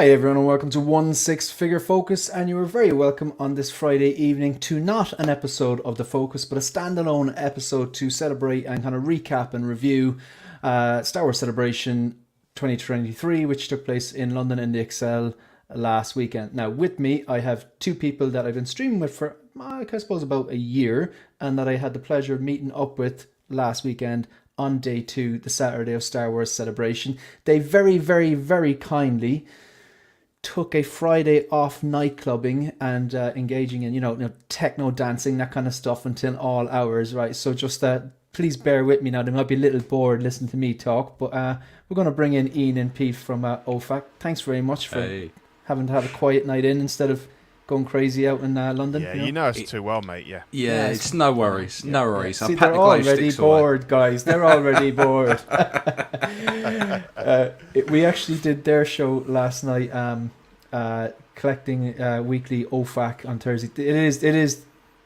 Hi everyone and welcome to 1/6 Figure Focus, and you are very welcome on this Friday evening to not an episode of The Focus but a standalone episode to celebrate and kind of recap and review Star Wars Celebration 2023, which took place in London in the Excel last weekend. Now with me I have two people that I've been streaming with for I suppose about a year, and that I had the pleasure of meeting up with last weekend on day 2, the Saturday of Star Wars Celebration. They very, very, very kindly took a Friday off nightclubbing and engaging in, techno dancing, that kind of stuff until all hours, right? So just please bear with me now. They might be a little bored listening to me talk, but we're going to bring in Ian and Pete from Ofac. Thanks very much for having to have a quiet night in instead of going crazy out in London. Yeah, you know us too well, mate. Yeah, it's no worries. No worries. See, they're already bored, guys. They're already bored. We actually did their show last night, collecting weekly Ofac on Thursday. It is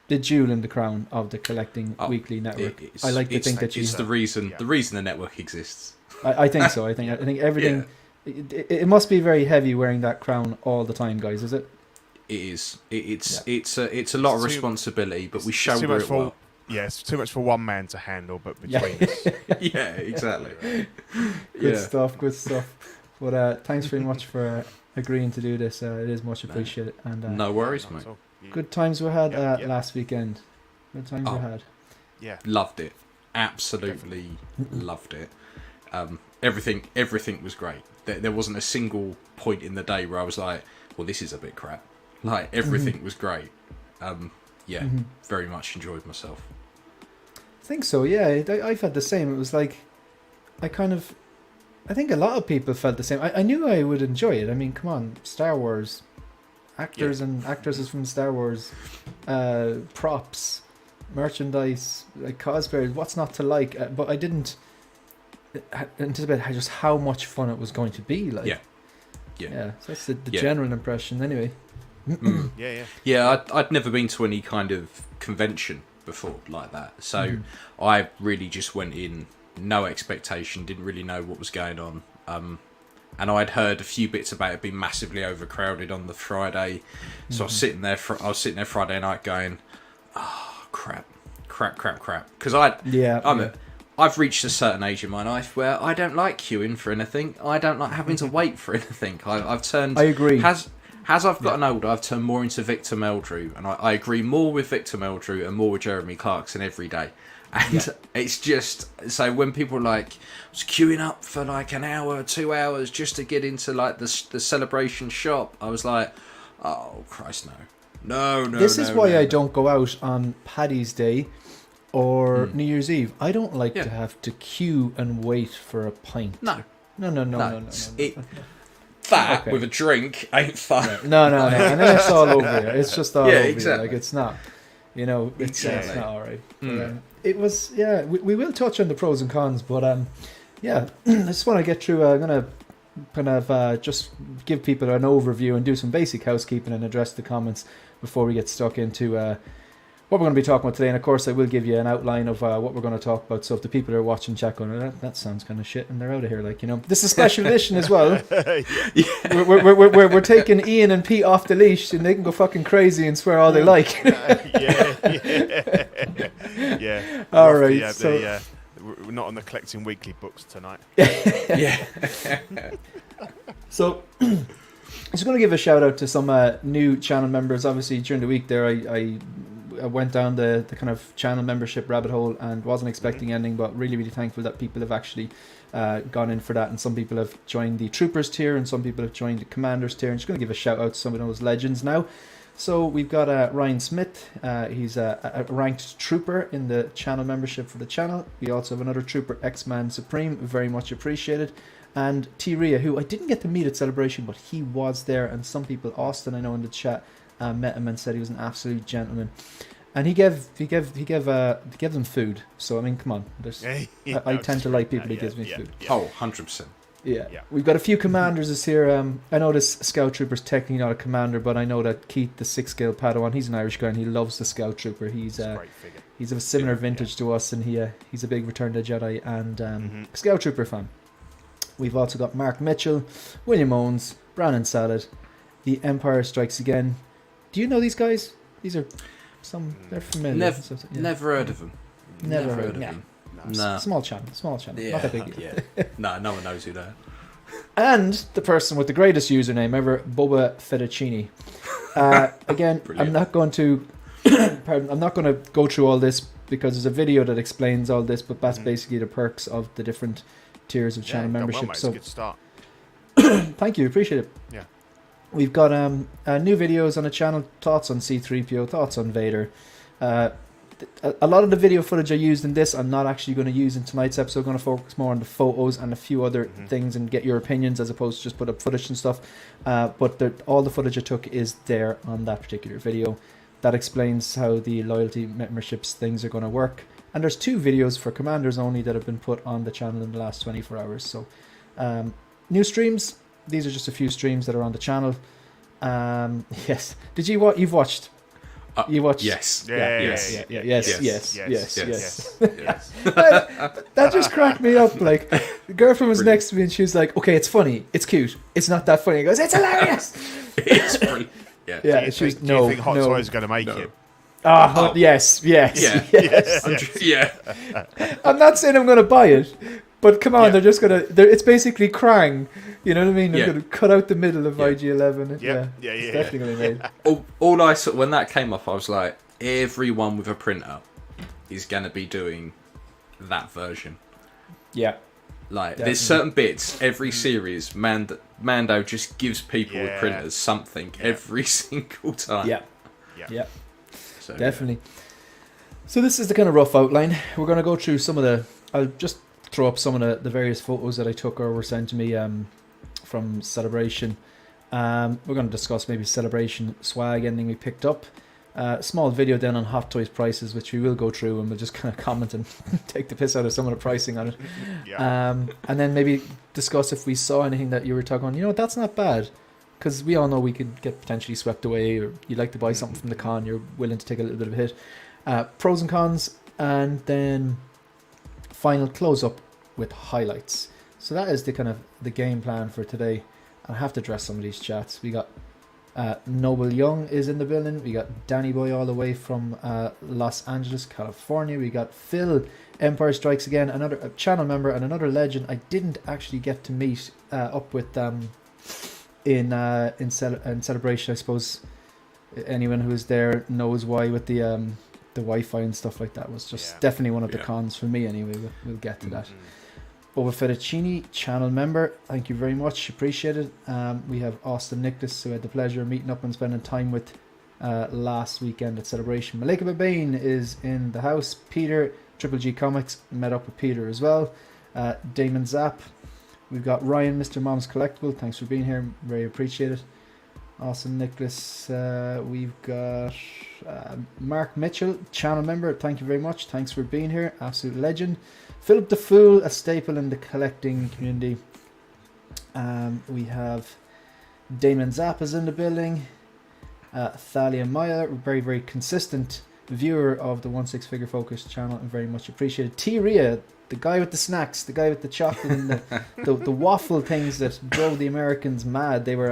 the jewel in the crown of the collecting weekly network. I like to think that it's the reason the network exists. I think so. I think everything. Yeah. It must be very heavy wearing that crown all the time, guys. Is it? It is. It's a lot of responsibility, but we show it well. Yeah, it's too much for one man to handle, but between us. Yeah, exactly. Good stuff. But thanks very much for agreeing to do this. It is much appreciated. And no worries, mate. Good times we had last weekend. Good times we had. Yeah, loved it. Absolutely loved it. Everything was great. There wasn't a single point in the day where I was like, well, this is a bit crap. Like, everything was great. Very much enjoyed myself. I think so, yeah. I felt the same. It was like, I think a lot of people felt the same. I knew I would enjoy it. I mean, come on, Star Wars. Actors and actresses from Star Wars. Props. Merchandise. Like, cosplayers. What's not to like? But I didn't anticipate just how much fun it was going to be. Like, yeah. So that's the general impression, anyway. Yeah, I'd never been to any kind of convention before like that, so I really just went in no expectation, didn't really know what was going on, and I'd heard a few bits about it being massively overcrowded on the Friday, so I was sitting there Friday night going, oh crap, because I've reached a certain age in my life where I don't like queuing for anything. I don't like having to wait for anything. I've turned. I agree. As I've gotten older, I've turned more into Victor Meldrew, and I agree more with Victor Meldrew and more with Jeremy Clarkson every day. And it's just, so when people I was queuing up for like an hour, 2 hours just to get into like the celebration shop, I was like, oh Christ, no. This is why I don't go out on Paddy's Day or New Year's Eve. I don't like to have to queue and wait for a pint. No. That with a drink ain't fun. No. And then it's all over here. It's just all over exactly. Like, it's not, it's not all right. But, it was, we will touch on the pros and cons, but I just want to get through. I'm going to kind of just give people an overview and do some basic housekeeping and address the comments before we get stuck into what we're going to be talking about today. And of course I will give you an outline of what we're going to talk about, so if the people are watching chat going, that sounds kind of shit, and they're out of here, this is a special edition as well. We're taking Ian and Pete off the leash, and they can go fucking crazy and swear all they like. All right, we're not on the collecting weekly books tonight. So I'm just going to give a shout out to some new channel members. Obviously during the week there I went down the kind of channel membership rabbit hole and wasn't expecting anything, but really, really thankful that people have actually gone in for that, and some people have joined the Troopers tier and some people have joined the Commanders tier. I'm just going to give a shout out to some of those legends now. So we've got Ryan Smith. He's a ranked trooper in the channel membership for the channel. We also have another trooper, X-Man Supreme, very much appreciated. And T. Ria, who I didn't get to meet at Celebration, but he was there, and some people, Austin I know in the chat, met him and said he was an absolute gentleman, and he gave them food. So I mean, come on, I tend to like people who gives me food. Oh, 100%. Yeah, we've got a few commanders this here. I know this Scout Trooper's technically not a commander, but I know that Keith, the 6-scale Padawan, he's an Irish guy and he loves the Scout Trooper. He's of a similar vintage to us, and he's a big Return to the Jedi and Scout Trooper fan. We've also got Mark Mitchell, William Owens, Bran and Salad, The Empire Strikes Again. Do you know these guys? These are they're familiar. Never heard of them. Never heard of them. No. Small channel. Yeah, not that big. Yeah. No one knows who they are. And the person with the greatest username ever, Boba Fettuccine. Again, I'm not going to I'm not going to go through all this because there's a video that explains all this, but that's basically the perks of the different tiers of channel membership. Well, mate, so good start. Thank you, appreciate it. Yeah. We've got new videos on the channel, thoughts on C-3PO, thoughts on Vader. A lot of the video footage I used in this, I'm not actually going to use in tonight's episode. I'm going to focus more on the photos and a few other things and get your opinions as opposed to just put up footage and stuff. But all the footage I took is there on that particular video. That explains how the loyalty memberships things are going to work. And there's 2 videos for commanders only that have been put on the channel in the last 24 hours. So new streams. These are just a few streams that are on the channel. Yes. Did you what you've watched? You watched? Yes. Yes. Yes. That just cracked me up. Like, the girlfriend was next to me and she was like, "Okay, it's funny, it's cute, it's not that funny." He goes, "It's hilarious." It's brilliant. Yeah. Yeah. Do you think Hot Toys is going to make it? Oh, yes. Yeah. I'm not saying I'm going to buy it, but come on, they're just going to. It's basically Krang. You know what I mean? They're going to cut out the middle of IG-11. Yeah. It's definitely going to be made. All I saw when that came up, I was like, everyone with a printer is going to be doing that version. Yeah. Like, there's certain bits, every series, Mando just gives people with printers something every single time. Yeah. So, definitely. So this is the kind of rough outline. We're going to go through some of the... I'll just throw up some of the various photos that I took or were sent to me from Celebration. We're going to discuss maybe Celebration swag, anything we picked up. Small video then on Hot Toys prices, which we will go through and we'll just kind of comment and take the piss out of some of the pricing on it. And then maybe discuss if we saw anything that you were talking on, you know, that's not bad. Because we all know we could get potentially swept away, or you'd like to buy something from the con, you're willing to take a little bit of a hit. Pros and cons, and then final close-up with highlights. So that is the kind of the game plan for today. I have to address some of these chats. We got Noble Young is in the building. We got Danny Boy all the way from Los Angeles, California. We got Phil, Empire Strikes Again, another channel member and another legend I didn't actually get to meet up with in Celebration. I suppose anyone who was there knows why, with the Wi-Fi and stuff like that. Was just definitely one of the cons for me anyway. We'll get to that. Boba Fettuccine, channel member, thank you very much, appreciate it. We have Austin Nicholas, who had the pleasure of meeting up and spending time with last weekend at Celebration. Malika Babane is in the house. Peter, Triple G Comics, met up with Peter as well. Damon Zapp. We've got Ryan, Mr. Mom's Collectible, thanks for being here, very appreciated. Austin Nicholas. We've got Mark Mitchell, channel member, thank you very much, thanks for being here, absolute legend. Philip the Fool, a staple in the collecting community. We have Damon Zapp is in the building. Thalia Maya, very, very consistent viewer of the 1/6 Figure Focus channel and very much appreciated. T. Ria, the guy with the snacks, the guy with the chocolate and the waffle things that drove the Americans mad. They were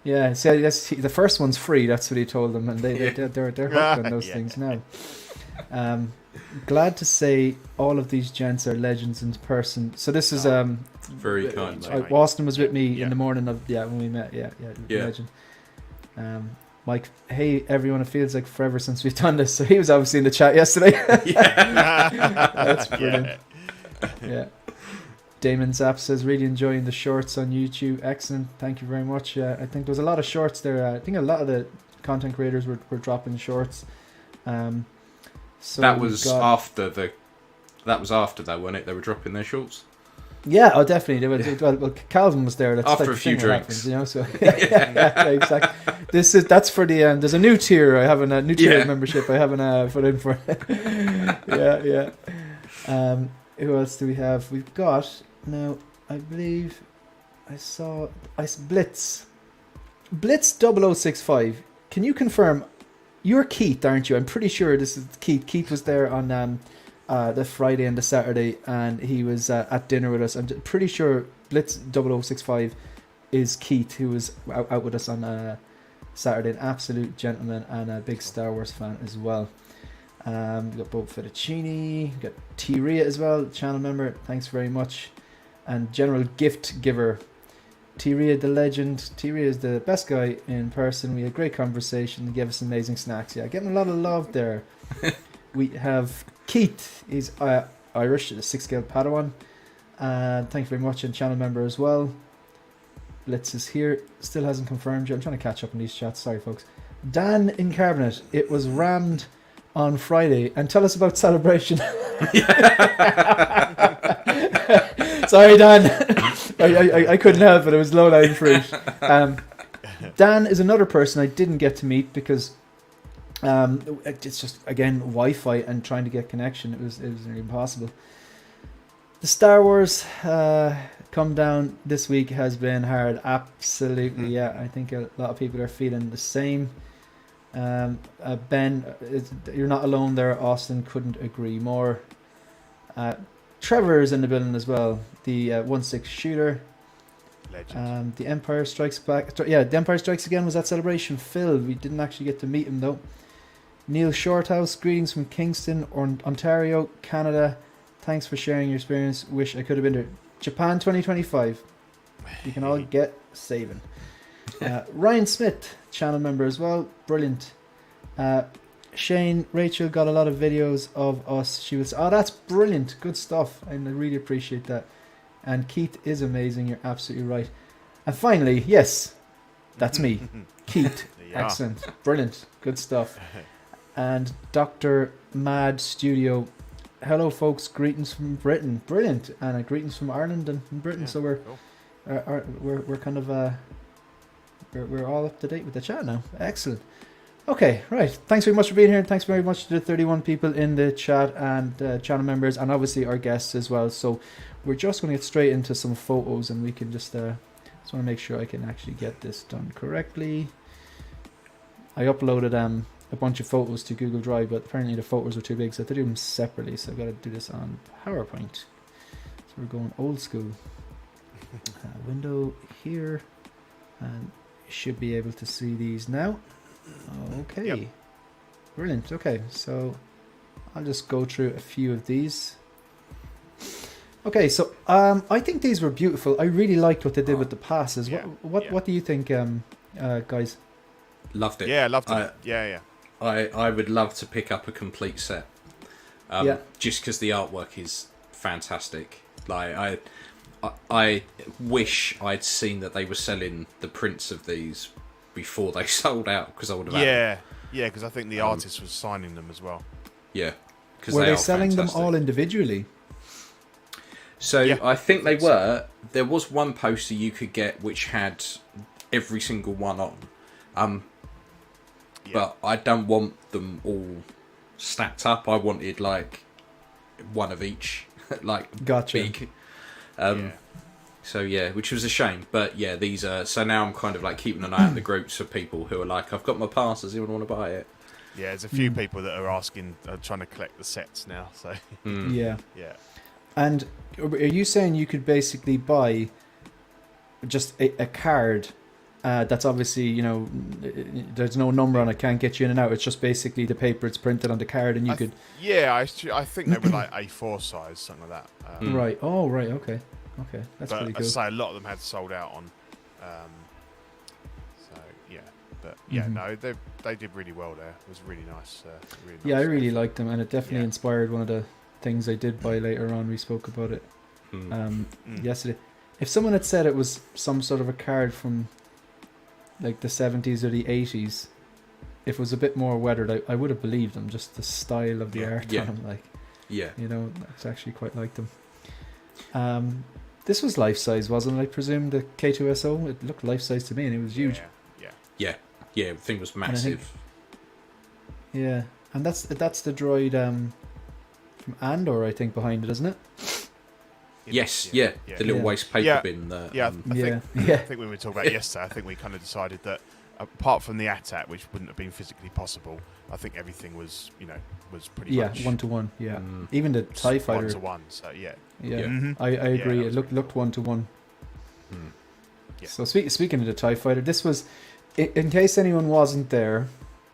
yeah, so the first one's free, that's what he told them, and they're hooked on those things now. Glad to say all of these gents are legends in person. So this is very kind. Austin was with me in the morning of when we met. Legend. Mike, hey everyone, it feels like forever since we've done this. So he was obviously in the chat yesterday. That's brilliant. Yeah. Damon Zapp says, really enjoying the shorts on YouTube. Excellent, thank you very much. I think there was a lot of shorts there. I think a lot of the content creators were dropping shorts. So that was after that, wasn't it? They were dropping their shorts. Yeah, oh definitely. They were, well, Calvin was there. That's after a few drinks, happens, you know. So exactly. That's for the there's a new tier. I have a new tier membership. I haven't put in for. yeah. Who else do we have? We've got now. I believe I saw Blitz 0065. Can you confirm? You're Keith, aren't you? I'm pretty sure this is Keith. Keith was there on the Friday and the Saturday, and he was at dinner with us. I'm pretty sure Blitz 0065 is Keith, who was out with us on Saturday, an absolute gentleman and a big Star Wars fan as well. We got Bob Fettuccini, we got T Ria as well, channel member, thanks very much, and general gift giver. T Ria the legend. T Ria is the best guy in person. We had great conversation. He gave us amazing snacks. Yeah, getting a lot of love there. We have Keith. He's Irish, a 6-scale Padawan. Thank you very much, and channel member as well. Blitz is here. Still hasn't confirmed you. I'm trying to catch up on these chats. Sorry, folks. Dan in Carbonate. It was rammed on Friday. And tell us about Celebration. Sorry, Dan. I couldn't help it. It was low-lying fruit. Dan is another person I didn't get to meet because it's just, again, Wi-Fi and trying to get connection. It was nearly impossible. The Star Wars come down this week has been hard. Absolutely, yeah. I think a lot of people are feeling the same. Ben, you're not alone there. Austin, couldn't agree more. Trevor is in the building as well. The 1/6 shooter. Legend. The Empire Strikes Back. Yeah, The Empire Strikes Again was at Celebration. Phil, we didn't actually get to meet him though. Neil Shorthouse, greetings from Kingston, Ontario, Canada. Thanks for sharing your experience. Wish I could have been there. Japan 2025. You can all get saving. Ryan Smith, channel member as well. Brilliant. Shane, Rachel got a lot of videos of us. She was, oh, that's brilliant. Good stuff. And I really appreciate that. And Keith is amazing. You're absolutely right. And finally, yes, that's me. Keith. Excellent. Brilliant. Good stuff. And Dr. Mad Studio. Hello, folks. Greetings from Britain. Brilliant. And greetings from Ireland and Britain. So we're kind of we're all up to date with the chat now. Excellent. Okay, right. Thanks very much for being here, and thanks very much to the 31 people in the chat and channel members, and obviously our guests as well. So we're just going to get straight into some photos, and we can just want to make sure I can actually get this done correctly. I uploaded a bunch of photos to Google Drive, but apparently the photos were too big, so I have to do them separately. So I've got to do this on PowerPoint. So we're going old school. Window here, and you should be able to see these now. Okay, yep. Brilliant. Okay, so I'll just go through a few of these. Okay, so I think these were beautiful. I really liked what they did with the passes. Yeah. What do you think, guys? Loved it. Yeah, loved it. Yeah. I would love to pick up a complete set. Just because the artwork is fantastic. Like I wish I'd seen that they were selling the prints of these before they sold out, because I would have had because I think the artist was signing them as well. Yeah, because were they selling them all individually? So yeah, I think they were. There was one poster you could get which had every single one on, but I don't want them all stacked up. I wanted like one of each, like gotcha. Big. So yeah, which was a shame, but yeah, these are. So now I'm kind of like keeping an eye on the groups for people who are like, I've got my pass. Does anyone want to buy it? Yeah, there's a few people that are asking, trying to collect the sets now. So yeah. And are you saying you could basically buy just a card that's obviously, you know, there's no number on it, can't get you in and out. It's just basically the paper, it's printed on the card, and you could. Yeah, I think they were like A4 size, something like that. Right. Oh, right. Okay. Okay, that's pretty cool. As I say, a lot of them had sold out on. So yeah, but yeah, no, they did really well there. It was really nice. I really liked them, and it definitely inspired one of the things I did buy later on. We spoke about it yesterday. If someone had said it was some sort of a card from like the 70s or the 80s, if it was a bit more weathered, I would have believed them. Just the style of the art on them, like you know, it's actually quite like them. This was life size, wasn't it? I presume the K2SO. It looked life size to me, and it was huge. Yeah. The thing was massive. And that's the droid from Andor, I think, behind it, isn't it? Yes. The little waste paper bin. I think we were talking about yesterday. I think we kind of decided that apart from the AT-AT, which wouldn't have been physically possible, I think everything was, was pretty much 1-to-1. Yeah, even the TIE Fighter 1-to-1. So I agree. It looked 1-to-1. Yeah. So speaking of the TIE Fighter, this was, in case anyone wasn't there,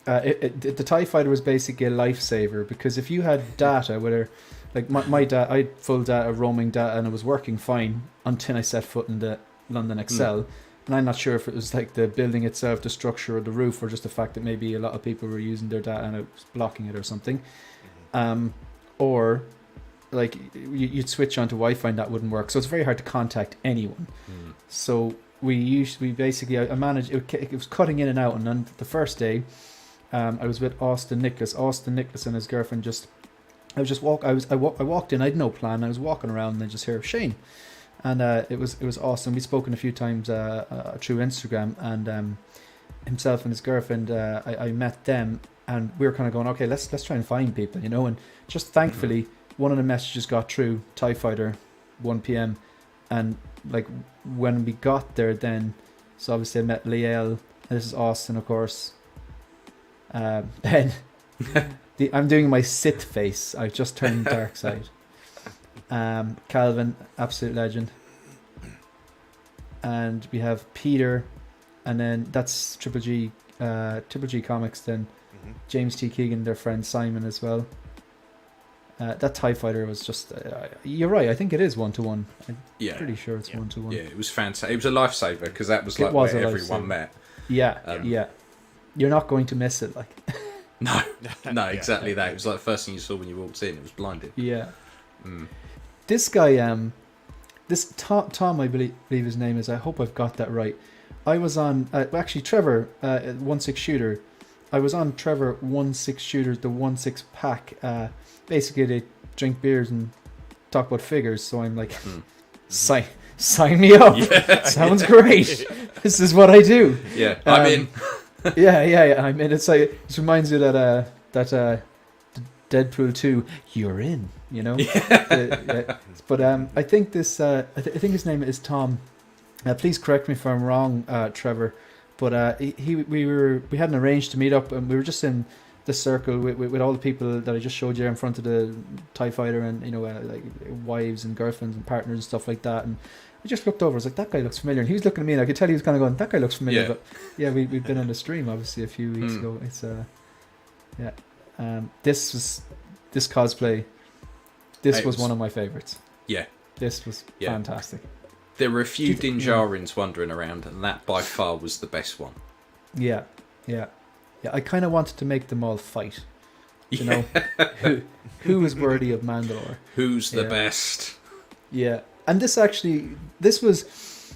the TIE Fighter was basically a lifesaver, because if you had data, whether like my data, I had full data, roaming data, and it was working fine until I set foot in the London Excel. And I'm not sure if it was like the building itself, the structure, or the roof, or just the fact that maybe a lot of people were using their data and it was blocking it or something. Or like you'd switch onto Wi-Fi and that wouldn't work. So it's very hard to contact anyone. So we basically, I managed, it was cutting in and out. And on the first day, I was with Austin Nicholas and his girlfriend. I walked in, I had no plan. I was walking around and I just hear Shane. And it was awesome. We'd spoken a few times through Instagram, and himself and his girlfriend, I met them, and we were kind of going, okay, let's try and find people, you know. And just thankfully, one of the messages got through, TIE Fighter, 1 p.m. And like when we got there, then so obviously I met Liel, and this is Austin, of course. Ben, I'm doing my Sith face. I've just turned dark side. Calvin, absolute legend. And we have Peter, and then that's Triple G Comics, then James T. Keegan, their friend Simon as well. That TIE Fighter was just, you're right, I think it is 1-to-1. I'm pretty sure it's 1-to-1. Yeah, it was fantastic. It was a lifesaver, because that was like where everyone met. Yeah. You're not going to miss it, like. No, exactly that. It was like the first thing you saw when you walked in. It was blinding. Yeah. This guy, this Tom, I believe his name is. I hope I've got that right. I was on, actually Trevor, 1/6 shooter. I was on Trevor 1/6 shooter, the 1/6 pack. Basically, they drink beers and talk about figures. So I'm like, sign me up. Sounds great. This is what I do. Yeah, I'm in. yeah. I'm in. It's like, it reminds me that Deadpool 2, you're in, you know. But I think this, I think his name is Tom. Please correct me if I'm wrong, Trevor. But we hadn't arranged to meet up, and we were just in the circle with all the people that I just showed you in front of the TIE Fighter, and you know, like wives and girlfriends and partners and stuff like that. And I just looked over. I was like, that guy looks familiar. And he was looking at me, and I could tell he was kind of going, that guy looks familiar. Yeah. But yeah, we've been on the stream obviously a few weeks ago. It's this cosplay. This was one of my favorites. Yeah, this was fantastic. There were a few Din Djarin's wandering around, and that by far was the best one. Yeah. I kind of wanted to make them all fight. You know, who is worthy of Mandalore? Who's the best? Yeah, and this was.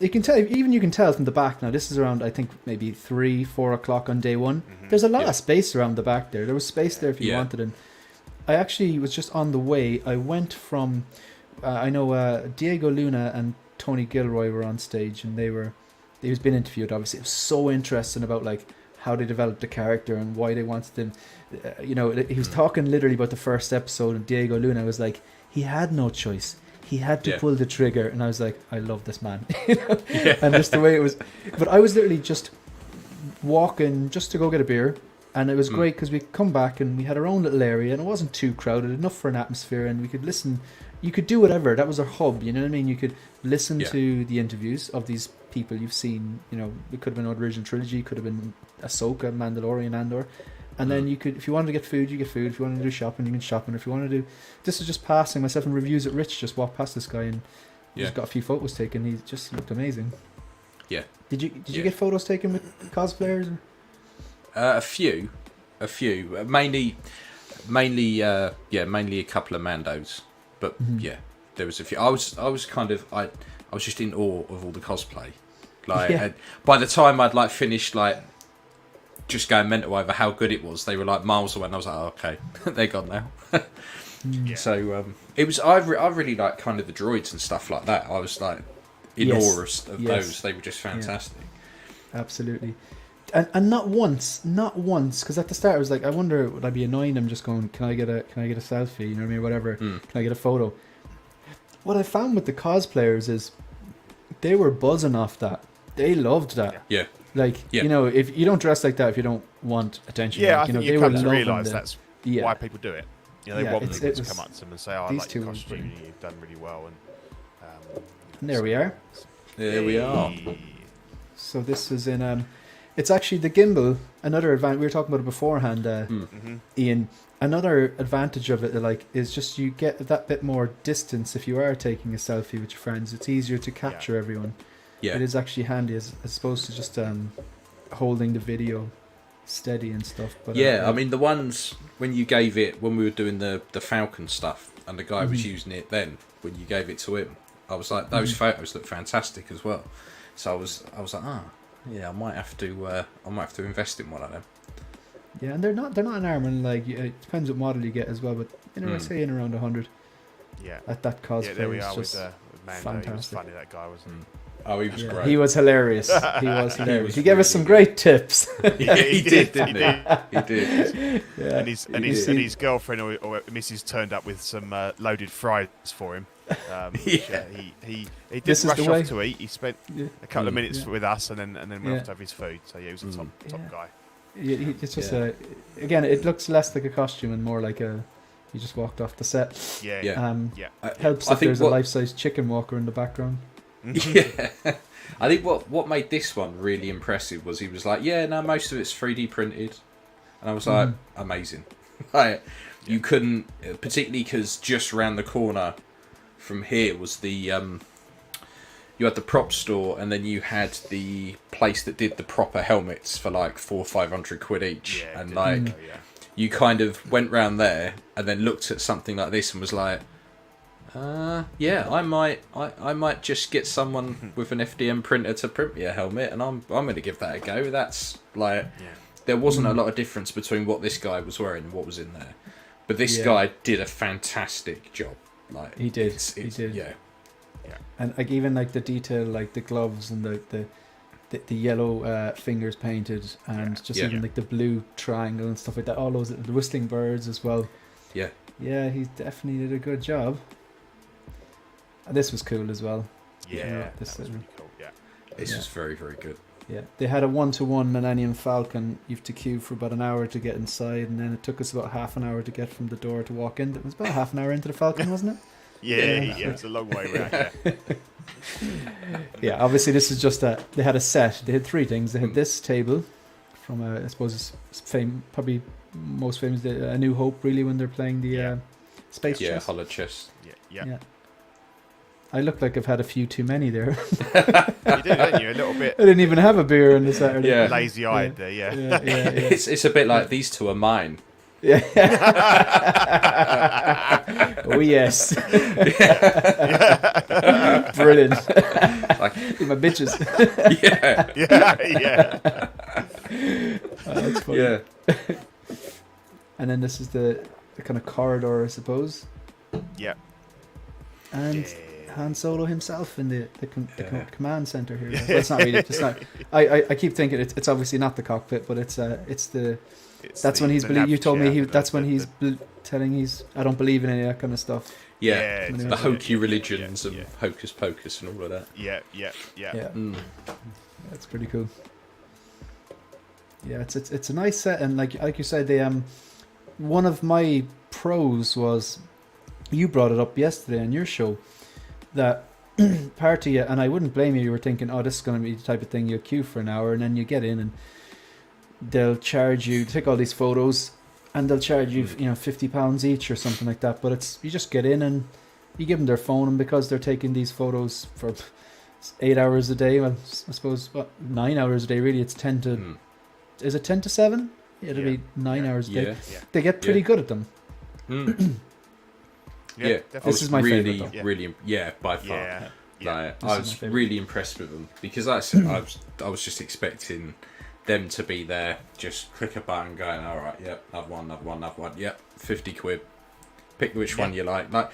You can tell from the back now. This is around, I think, maybe 3-4 o'clock on day one. There's a lot of space around the back there. There was space there if you wanted. And I actually was just on the way. I went from, I know Diego Luna and Tony Gilroy were on stage, and he was being interviewed. Obviously, it was so interesting about like how they developed the character and why they wanted him. You know, he was talking literally about the first episode, and Diego Luna was like, he had no choice. He had to pull the trigger, and I was like, I love this man. You know? And just the way it was. But I was literally just walking just to go get a beer, and it was great because we come back and we had our own little area, and it wasn't too crowded, enough for an atmosphere, and we could listen. You could do whatever. That was our hub, you know what I mean? You could listen to the interviews of these people you've seen. You know, it could have been an original trilogy, could have been Ahsoka, Mandalorian, Andor. And then you could, if you wanted to get food, you get food. If you wanted to do shopping, you can shop. And if you want to do, this is just passing. Myself and reviews at Rich just walked past this guy and just got a few photos taken. He just looked amazing. Yeah. Did you get photos taken with cosplayers? A few, mainly a couple of Mandos, but there was a few. I was kind of I was just in awe of all the cosplay. Like by the time I'd like finished like just going mental over how good it was, they were like miles away, and I was like, oh, okay, they're gone now. So it was. I really like kind of the droids and stuff like that. I was like in awe of those. They were just fantastic. Yeah. Absolutely. And not once, because at the start I was like, I wonder would I be annoying them just going, can I get a selfie? You know what I mean? Whatever. Can I get a photo? What I found with the cosplayers is they were buzzing off that. They loved that. Yeah. Like, you know, if you don't dress like that, if you don't want attention. Yeah, like, I think you come to realise that's why people do it. You know, they want people to come up to them and say, oh, I like your costume, you've done really well. And there we are. There we are. So this is in it's actually the gimbal. Another advantage, we were talking about it beforehand, Ian. Another advantage of it, like, is just you get that bit more distance if you are taking a selfie with your friends. It's easier to capture everyone. Yeah, it is actually handy as opposed to just holding the video steady and stuff. But I mean, the ones when you gave it, when we were doing the Falcon stuff, and the guy was using it then when you gave it to him, I was like, those photos look fantastic as well. So I was like, I might have to invest in one of them. Yeah, and they're not an arm, and like it depends what model you get as well. But I say in around 100. Yeah. At that cosplay, yeah, there we are with Mando. fantastic. He was funny, that guy, wasn't he? Oh, he was great. He was hilarious. He was hilarious. He gave us some great tips. Yeah, he did, didn't he? He did. Yeah. And his girlfriend or Mrs. turned up with some loaded fries for him. He did rush off to eat. He spent a couple of minutes with us, and then went off to have his food. So he was a top guy. It's just again, it looks less like a costume and more like he just walked off the set. It helps if there's a life-size chicken walker in the background. Yeah, I think what made this one really impressive was he was like, most of it's 3D printed, and I was like, amazing. Like, you couldn't, particularly because just around the corner from here was the you had the prop store, and then you had the place that did the proper helmets for like £400-500 each, and like you kind of went round there and then looked at something like this and was like, I might just get someone with an FDM printer to print me a helmet, and I'm going to give that a go. That's like, there wasn't a lot of difference between what this guy was wearing and what was in there, but this guy did a fantastic job. Like he did, yeah. And like even like the detail, like the gloves and the yellow fingers painted, and even like the blue triangle and stuff like that. All those the whistling birds as well. Yeah, he definitely did a good job. And this was cool as well. Yeah, this was really cool. Yeah, this was very, very good. Yeah, they had a 1-to-1 Millennium Falcon. You have to queue for about an hour to get inside, and then it took us about half an hour to get from the door to walk in. It was about half an hour into the Falcon, wasn't it? Yeah, it's a long way around. Yeah, obviously this is just they had a set. They had three things. They had this table from I suppose probably most famous, A New Hope, really, when they're playing the space chess. Hollow chess. Yeah. I look like I've had a few too many there. You did, didn't you? A little bit. I didn't even have a beer on the Saturday. Yeah. Lazy-eyed there, yeah. It's a bit like these two are mine. Yeah. Oh yes. Brilliant. Like my bitches. Yeah. Oh, that's funny. Yeah. And then this is the kind of corridor, I suppose. Yeah. And Han Solo himself in the command center here. Well, it's not really. It's not. I keep thinking it's obviously not the cockpit, but it's the. That's when he's you told me that's when he's telling I don't believe in any of that kind of stuff. Yeah, the hokey religions and hocus pocus and all of that. Yeah. That's pretty cool. Yeah, it's a nice set, and like you said, they one of my pros was you brought it up yesterday on your show that part of you, and I wouldn't blame you. You were thinking, oh, this is going to be the type of thing you'll queue for an hour, and then you get in and they'll charge you, take all these photos, and they'll charge you, £50 each or something like that. But it's you just get in and you give them their phone, and because they're taking these photos for 8 hours a day, well, I suppose 9 hours a day. Really, it's 10 to. Is it 10 to 7? It'll be 9 hours a day. Yeah. They get pretty good at them. Yeah, this is my favorite. Really, by far. Yeah. I was really impressed with them because I was just expecting them to be there, just click a button, going, all right, I've won, yep, £50. Pick which one you like a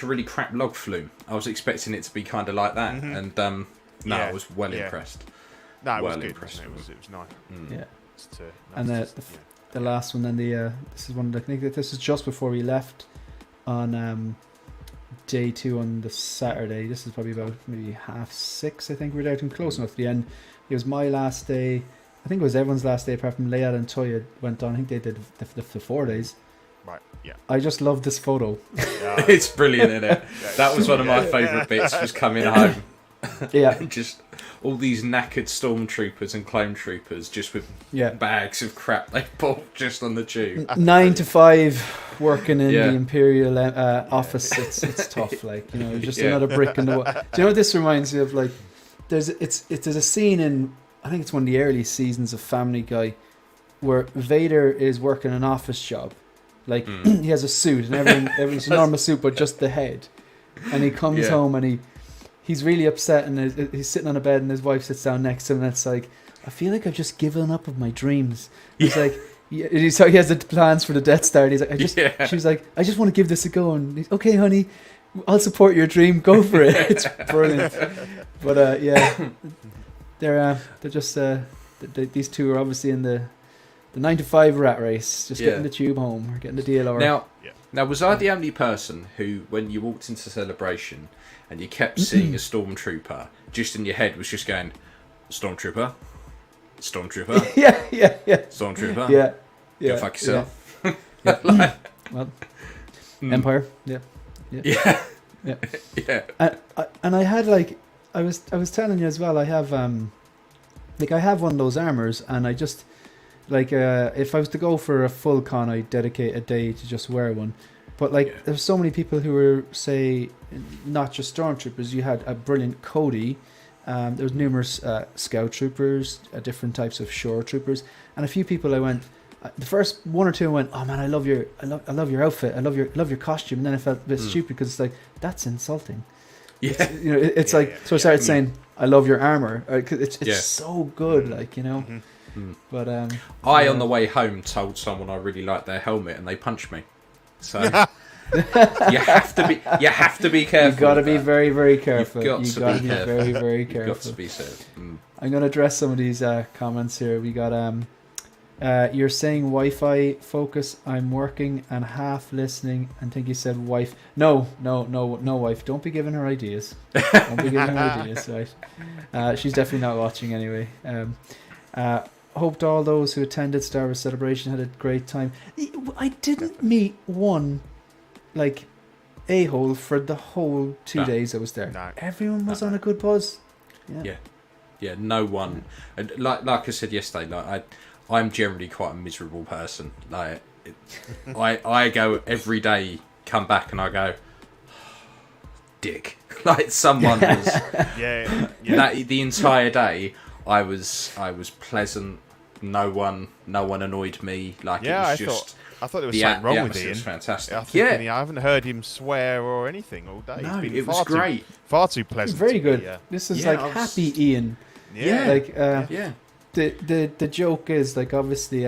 really crap log flume. I was expecting it to be kind of like that, and I was impressed. No, it was good. It was nice. Yeah. And the last one, then this is one. I think that this is just before we left on day 2 on the Saturday. This is probably about maybe 6:30. I think we were there close enough to the end. It was my last day. I think it was everyone's last day apart from Leia and Toya went on. I think they did the 4 days. Right. Yeah. I just love this photo. It's brilliant, isn't it? That was one of my favourite bits. Was coming home. Yeah. Just all these knackered stormtroopers and clone troopers just with bags of crap they bought just on the tube. 9 to 5 working in the Imperial office. It's tough, like, you know, just another brick in the wall. Do you know what this reminds me of? Like, there's a scene in, I think it's one of the early seasons of Family Guy, where Vader is working an office job. Like, he has a suit and everything's a normal suit, but just the head. And he comes home and he's really upset, and he's sitting on a bed, and his wife sits down next to him, and it's like, I feel like I've just given up of my dreams. He's like, he has the plans for the Death Star, and he's like, she's like, I just want to give this a go, and he's, okay, honey, I'll support your dream, go for it. It's brilliant. But they're just these two are obviously in the 9 to 5 rat race, just getting the tube home or getting the DLR. Now, was I the only person who, when you walked into Celebration and you kept seeing a stormtrooper, just in your head was just going, Stormtrooper, Stormtrooper, yeah, Stormtrooper, yeah, go fuck yourself. Yeah. Well, Empire, yeah. And I had, like, I was telling you as well, I have like, I have one of those armors, and I just, like, if I was to go for a full con, I'd dedicate a day to just wear one. But, like, there's so many people who were, say, not just stormtroopers. You had a brilliant Cody. There was numerous scout troopers, different types of shore troopers, and a few people. I went, the first one or two, I went, oh man, I love your outfit, I love your costume. And then I felt a bit stupid, because it's like, that's insulting. Yeah, it's like, so I started saying, I love your armor. It's so good, like, you know. Mm-hmm. But I on the way home told someone I really liked their helmet, and they punched me. So you have to be careful. You've got to be very, very careful. You've got to be very, very careful. You've got to be safe. I'm going to address some of these comments here. We got you're saying Wi-Fi focus. I'm working and half listening, and think you said wife. No, wife. Don't be giving her ideas. Don't be giving her ideas. Right? She's definitely not watching anyway. Hoped all those who attended Star Wars Celebration had a great time. I didn't meet one, like, a-hole for the whole 2 days I was there. No. Everyone was on a good buzz. Yeah. No one. And like I said yesterday, like I'm generally quite a miserable person. Like, I go every day, come back, and I go, dick. Like, someone was. That the entire day. I was pleasant. No one annoyed me. Like, it was just. I thought there was something wrong with Ian. It was fantastic. I haven't heard him swear or anything all day. No, it was great. Far too pleasant. Very good. This is like happy Ian. Yeah. Like the joke is, like, obviously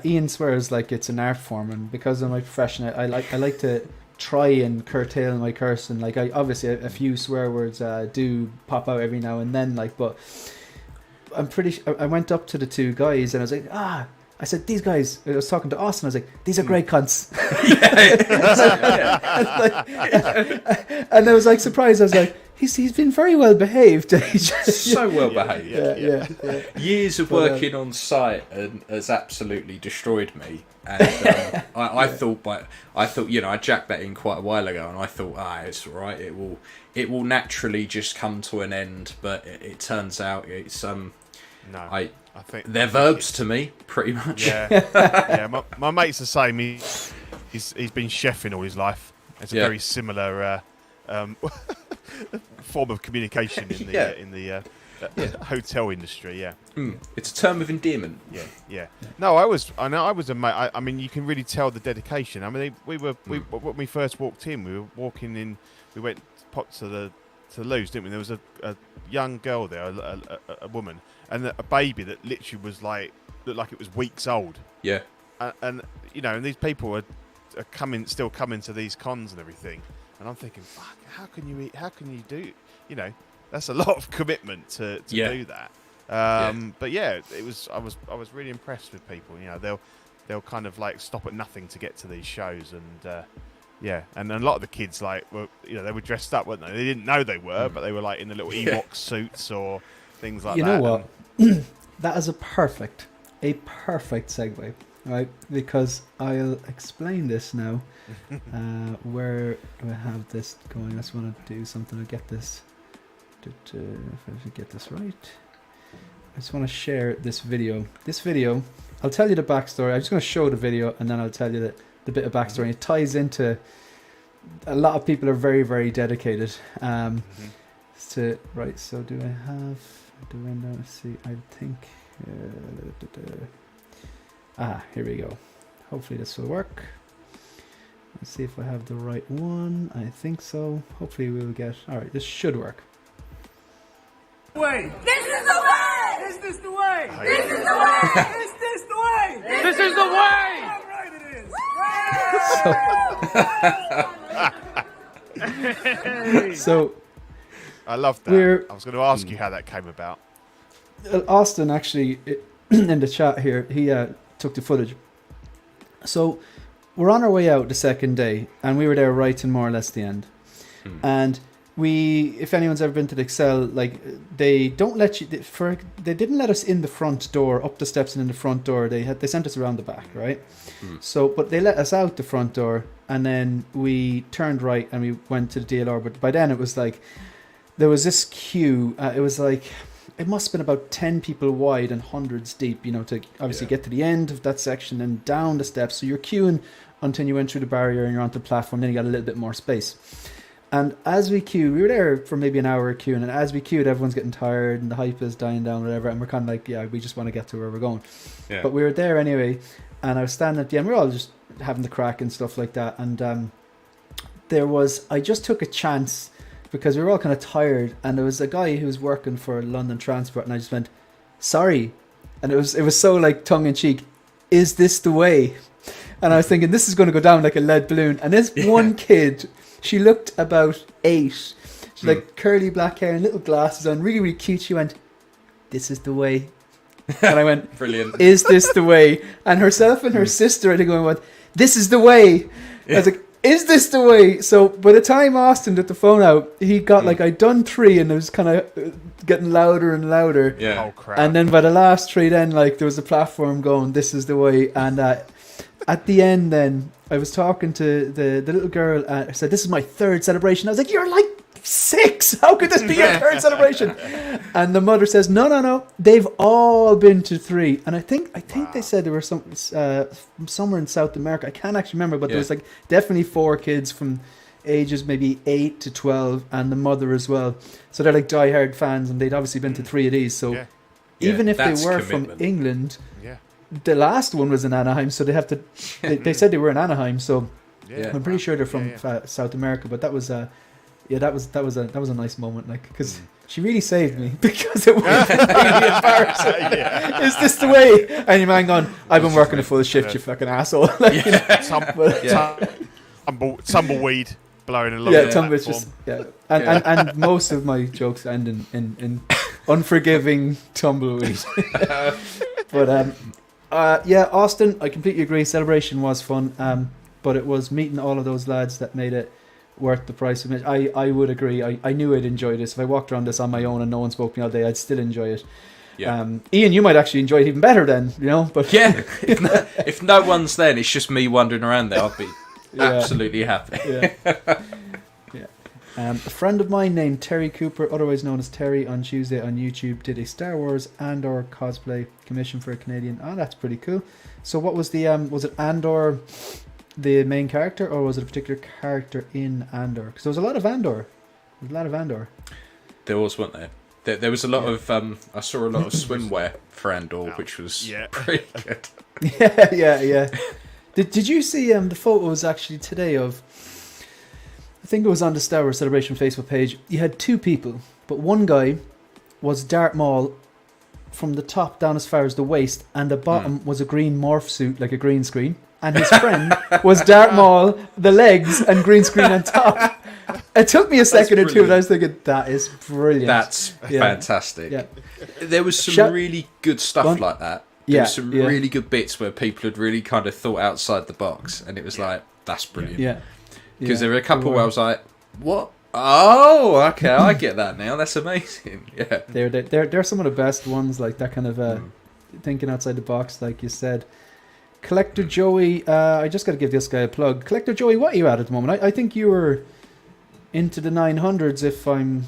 Ian swears like it's an art form, and because of my profession, I like to try and curtail my curse, and like, I obviously a few swear words do pop out every now and then, like, but I'm pretty I went up to the two guys and I was like, I said, these guys, I was talking to Austin, I was like, these are great cunts. And I was like surprised. I was like, he's been very well behaved. So well behaved. Yeah. Years of working on site has absolutely destroyed me. And I thought, I jacked that in quite a while ago, and I thought, it's all right. It will naturally just come to an end. But it turns out it's no. I think they're verbs to me, pretty much. Yeah. My mate's the same. He's been chefing all his life. It's a very similar form of communication in the hotel industry. Yeah, it's a term of endearment. Yeah. No, I was a mate. I mean, you can really tell the dedication. I mean, when we first walked in, we were walking in. We went to the loos, didn't we? There was a young girl there, a woman, and a baby that literally was looked like it was weeks old. Yeah. And and these people are still coming to these cons and everything, and I'm thinking, fuck, how can you do? That's a lot of commitment to do that. But it was. I was really impressed with people. They'll kind of like stop at nothing to get to these shows, and and a lot of the kids they were dressed up, weren't they? They didn't know they were, but they were like in the little Ewok suits or things like that. You know what? That is a perfect segue, right? Because I'll explain this now. Where do I have this going? I just want to do something to get this If I get this right, I just want to share this video. This video, I'll tell you the backstory. I'm just going to show the video, and then I'll tell you the bit of backstory. It ties into a lot of people are very, very dedicated. So do I have the window? Let's see. I think. Here we go. Hopefully this will work. Let's see if I have the right one. I think so. Hopefully we'll get. All right, this should work. Way. This is the way. Is this the way? This is the way. Is this the way? This is the way. All right, it is. So I love that. I was going to ask you how that came about. Austin actually in the chat here, he took the footage. So we're on our way out the second day, and we were there right in more or less the end. And if anyone's ever been to the Excel, like they don't let you they didn't let us in the front door, up the steps and in the front door. They sent us around the back, right? So but they let us out the front door, and then we turned right and we went to the DLR. But by then it was like there was this queue. It was like it must have been about 10 people wide and hundreds deep, to obviously get to the end of that section and down the steps. So you're queuing until you went through the barrier and you're onto the platform. Then you got a little bit more space. And as we queued, we were there for maybe an hour queuing, and as we queued, everyone's getting tired and the hype is dying down, whatever, and we're kind of like, yeah, we just want to get to where we're going. Yeah. But we were there anyway, and I was standing at the end. We were all just having the crack and stuff like that, and I just took a chance because we were all kind of tired, and there was a guy who was working for London Transport, and I just went, sorry, and it was so like tongue-in-cheek, is this the way? And I was thinking, this is going to go down like a lead balloon, and this one kid... She looked about 8. She's like curly black hair and little glasses on, really, really cute. She went, this is the way. And I went, brilliant. Is this the way? And herself and her sister, I think, went, this is the way. I was like, is this the way? So by the time Austin took the phone out, he got like, I'd done 3 and it was kind of getting louder and louder. Yeah. Oh, crap. And then by the last 3 then, like there was a platform going, this is the way. And at the end then, I was talking to the little girl. I said, this is my 3rd celebration. I was like, you're like 6. How could this be your 3rd celebration? And the mother says, no. They've all been to 3. And I think they said there were some somewhere in South America. I can't actually remember, but there was like definitely 4 kids from ages maybe 8 to 12 and the mother as well. So they're like diehard fans, and they'd obviously been to 3 of these. So even if they were from England... The last one was in Anaheim, so they have to. They said they were in Anaheim, so I'm pretty sure they're from South America. But that was a nice moment, like because she really saved me because it was really embarrassing. Is this the way? And your man gone, I've been working a full shift, you fucking asshole. Like, Tumbleweed blowing along. Yeah, tumbleweed just and most of my jokes end in unforgiving tumbleweed. But Austin, I completely agree. Celebration was fun, but it was meeting all of those lads that made it worth the price of it. I would agree. I knew I'd enjoy this. If I walked around this on my own and no one spoke to me all day, I'd still enjoy it. Yeah. Ian, you might actually enjoy it even better then, But yeah, if no one's then, it's just me wandering around there. I'd be absolutely happy. Yeah. A friend of mine named Terry Cooper, otherwise known as Terry, on Tuesday on YouTube did a Star Wars Andor cosplay commission for a Canadian. Oh, that's pretty cool. So what was the was it Andor the main character, or was it a particular character in Andor? Because there was a lot of Andor. There was, wasn't there? There was a lot of I saw a lot of swimwear for Andor, which was pretty good. Yeah. Did you see the photos actually today of? I think it was on the Star Wars Celebration Facebook page. You had 2 people, but one guy was Darth Maul from the top down as far as the waist, and the bottom was a green morph suit, like a green screen. And his friend was Darth Maul, the legs, and green screen on top. It took me a second or two, and I was thinking, that is brilliant. That's fantastic. Yeah. There was some really good stuff like that. There was some really good bits where people had really kind of thought outside the box, and it was like, that's brilliant. Yeah. Because there were a couple where I was like, what? Oh, okay, I get that now. That's amazing. Yeah. They're some of the best ones, like that kind of thinking outside the box, like you said. Collector Joey, I just got to give this guy a plug. Collector Joey, what are you at the moment? I think you were into the 900s, if I'm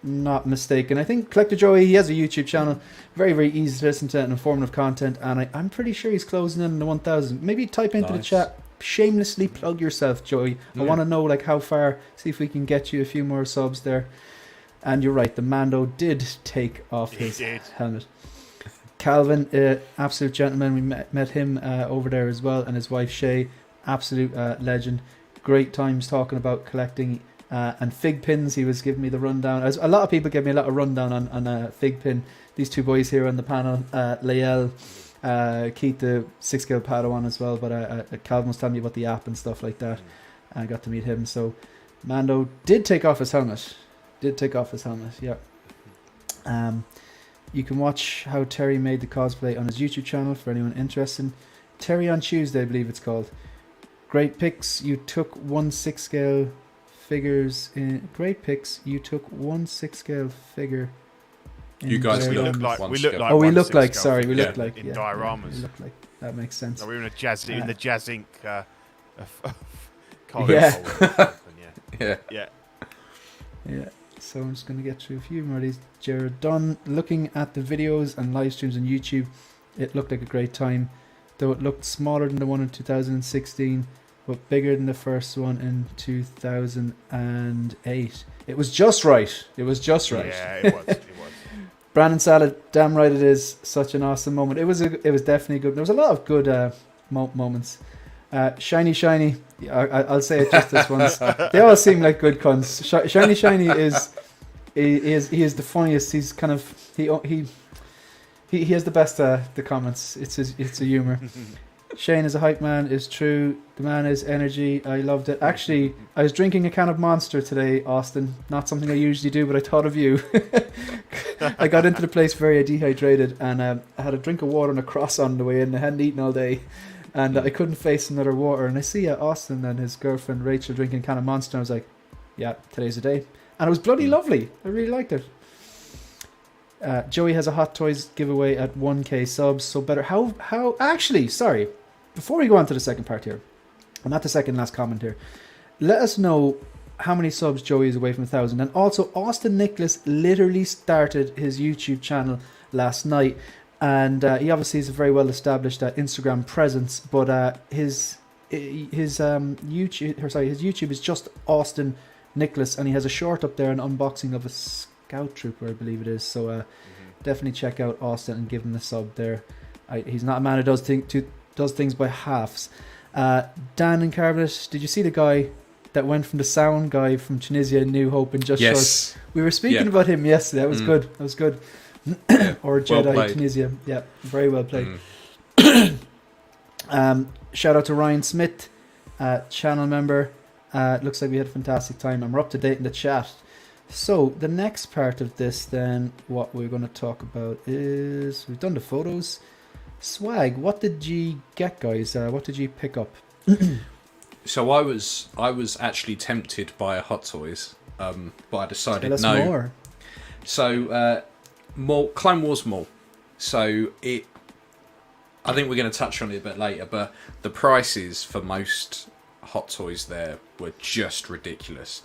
not mistaken. I think Collector Joey, he has a YouTube channel, very, very easy to listen to and informative content, and I'm pretty sure he's closing in the 1,000. Maybe type into the chat, shamelessly plug yourself, Joey. I want to know like how far, see if we can get you a few more subs there. And you're right, the Mando did take off his helmet. Calvin, absolute gentleman, we met him over there as well, and his wife Shay, absolute legend. Great times talking about collecting and fig pins. He was giving me the rundown. A lot of people give me a lot of rundown on fig pin. These two boys here on the panel, Lael, Keith, the 6-scale Padawan as well, but Calvin was telling me about the app and stuff like that. I got to meet him. So Mando did take off his helmet. Yeah. You can watch how Terry made the cosplay on his YouTube channel for anyone interested. Terry on Tuesday, I believe it's called. Great picks. You took 1 6-scale figures in. Great picks. You took 1 6-scale figure. You guys look like. We look like. We look like. In dioramas. We look like. That makes sense. So we were in the Jazz Inc. Yeah. So I'm just going to get through a few more of these. Jared Dunn, looking at the videos and live streams on YouTube, it looked like a great time, though it looked smaller than the one in 2016, but bigger than the first one in 2008. It was just right. Yeah, it was. Brandon Salad, damn right it is. Such an awesome moment. It was definitely good. There was a lot of good moments. Shiny, I'll say it just this once. They all seem like good cunts. Shiny he is the funniest. He's kind of he has the best the comments. It's a humor. Shane is a hype man, is true. The man is energy. I loved it. Actually, I was drinking a can of Monster today, Austin. Not something I usually do, but I thought of you. I got into the place very dehydrated, and I had a drink of water and a cross on the way in. I hadn't eaten all day. And I couldn't face another water. And I see Austin and his girlfriend Rachel drinking a can of Monster. And I was like, yeah, today's the day. And it was bloody lovely. I really liked it. Joey has a Hot Toys giveaway at 1k subs. So better. How? Actually, sorry. Before we go on to the second part here. And not the second last comment here. Let us know how many subs Joey is away from 1,000. And also, Austin Nicholas literally started his YouTube channel last night. And he obviously has a very well established Instagram presence, but his YouTube is just Austin Nicholas, and he has a short up there, an unboxing of a Scout Trooper, I believe it is. So definitely check out Austin and give him the sub there. He's not a man who does things by halves. Dan and Carbonate, did you see the guy that went from the sound guy from Tunisia, New Hope, and Just Shorts? We were speaking about him yesterday. That was good. That was good. Or Jedi well Tunisia. Yeah, very well played. Shout out to Ryan Smith, channel member. Looks like we had a fantastic time and we're up to date in the chat. So the next part of this then, what we're going to talk about is, we've done the photos. Swag, what did you get, guys? What did you pick up? So I was actually tempted by a Hot Toys, but I decided Tell us no. More. So Clone Wars Mall. So I think we're going to touch on it a bit later, but the prices for most Hot Toys there were just ridiculous.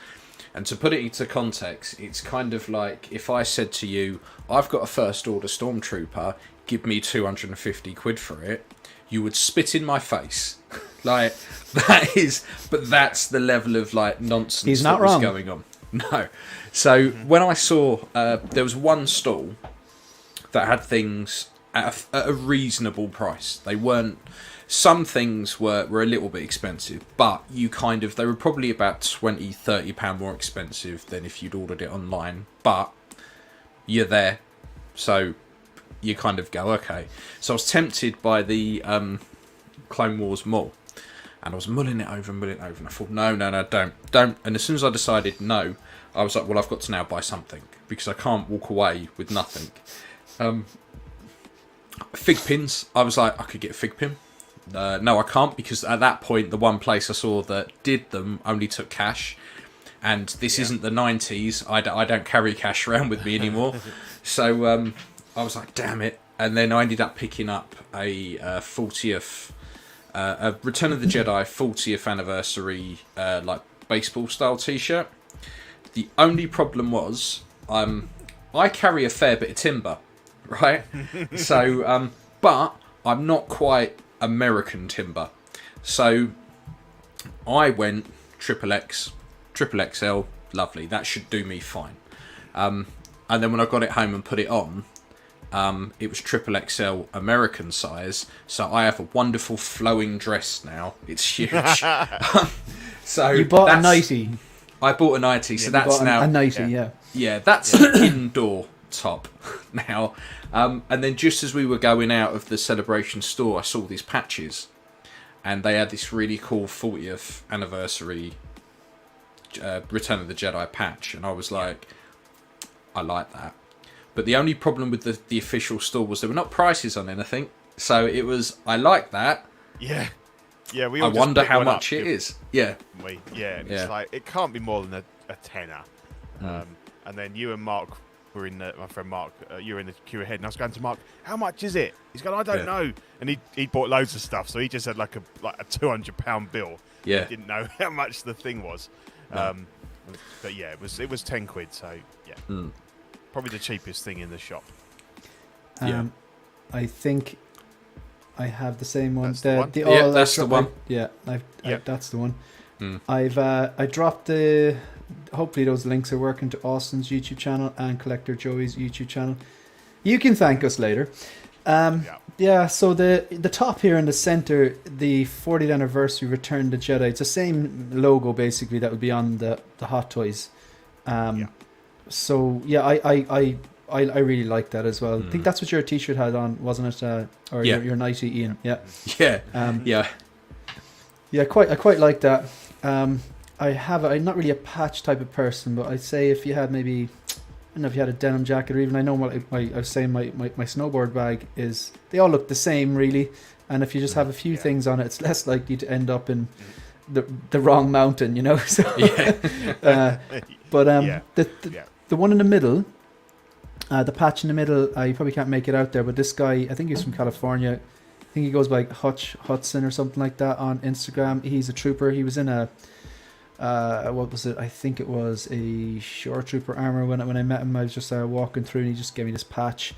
And to put it into context, it's kind of like if I said to you, I've got a First Order Stormtrooper, give me 250 quid for it, you would spit in my face. Like, that's the level of like nonsense He's not that was wrong. going on. No. So when I saw there was one stall that had things at a reasonable price. They weren't. Some things were a little bit expensive, but they were probably about £20-30 more expensive than if you'd ordered it online. But you're there, so you kind of go, okay. So I was tempted by the Clone Wars Mall. And I was mulling it over, and I thought, no, don't. And as soon as I decided no, I was like, well, I've got to now buy something, because I can't walk away with nothing. Fig pins, I was like, I could get a fig pin. No, I can't, because at that point, the one place I saw that did them only took cash. And this isn't the 90s. I don't carry cash around with me anymore. So I was like, damn it. And then I ended up picking up a 40th... a Return of the Jedi 40th anniversary like baseball style t-shirt. The only problem was I carry a fair bit of timber, right? So, but I'm not quite American timber. So I went triple XL, lovely. That should do me fine. And then when I got it home and put it on, it was triple XL American size. So I have a wonderful flowing dress now. It's huge. So you bought a nightie. I bought a nightie, so that's now a nightie. Yeah. Yeah, that's an indoor top now. And then just as we were going out of the Celebration store, I saw these patches, and they had this really cool 40th anniversary Return of the Jedi patch, and I was like, I like that. But the only problem with the official store was there were not prices on anything, so it was, I like that. Yeah. Yeah, we I wonder how much it is. Yeah. It's like, it can't be more than a tenner. And then you and Mark were in my friend Mark, you were in the queue ahead, and I was going to Mark, how much is it? He's going, I don't know. And he bought loads of stuff, so he just had like a £200 bill. Yeah. He didn't know how much the thing was. No. But yeah, it was 10 quid, so yeah. Probably the cheapest thing in the shop. I think I have the same one. That's the one? That's the one. That's the one. I dropped the. Hopefully those links are working to Austin's YouTube channel and Collector Joey's YouTube channel. You can thank us later. So the top here in the center, the 40th anniversary Return to Jedi. It's the same logo basically that would be on the Hot Toys. So yeah, I really like that as well. I think that's what your T-shirt had on, wasn't it? Or your nightie, Ian? Yeah. I quite like that. I'm not really a patch type of person, but I'd say if you had maybe, I don't know if you had a denim jacket, or even I know what I was saying my snowboard bag is. They all look the same really, and if you just have a few things on it, it's less likely to end up in the wrong mountain, you know. So the one in the middle. The patch in the middle, you probably can't make it out there, but this guy, I think he's from California. I think he goes by Hudson or something like that on Instagram. He's a trooper. He was in a, what was it? I think it was a Shore Trooper armor. When I met him, I was just walking through, and he just gave me this patch.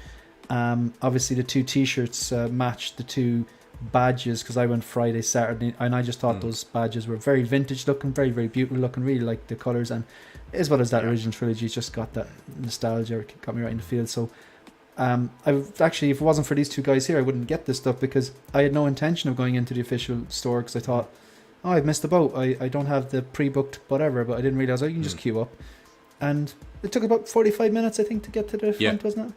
Obviously, the two T-shirts matched the two badges, because I went Friday, Saturday, and I just thought those badges were very vintage looking, very, very beautiful looking. Really like the colours, and as well as that original trilogy, it's just got that nostalgia. It got me right in the field. So I've actually, if it wasn't for these two guys here, I wouldn't get this stuff, because I had no intention of going into the official store, because I thought, I've missed the boat. I don't have the pre-booked whatever, but I didn't realise you can just queue up. And it took about 45 minutes, I think, to get to the front, wasn't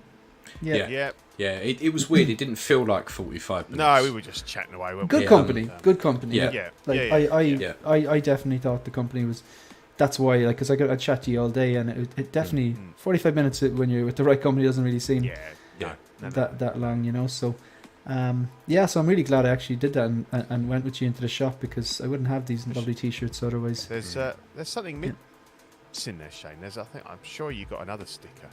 it? Yeah, it was weird. It didn't feel like 45 minutes. No, we were just chatting away. Good company. Yeah. I definitely thought the company was. That's why, like, because I chat to you all day, and it definitely 45 minutes when you're with the right company doesn't really seem that long, you know. So, so I'm really glad I actually did that and went with you into the shop, because I wouldn't have these lovely T-shirts otherwise. There's something missing there, Shane. I'm sure you got another sticker.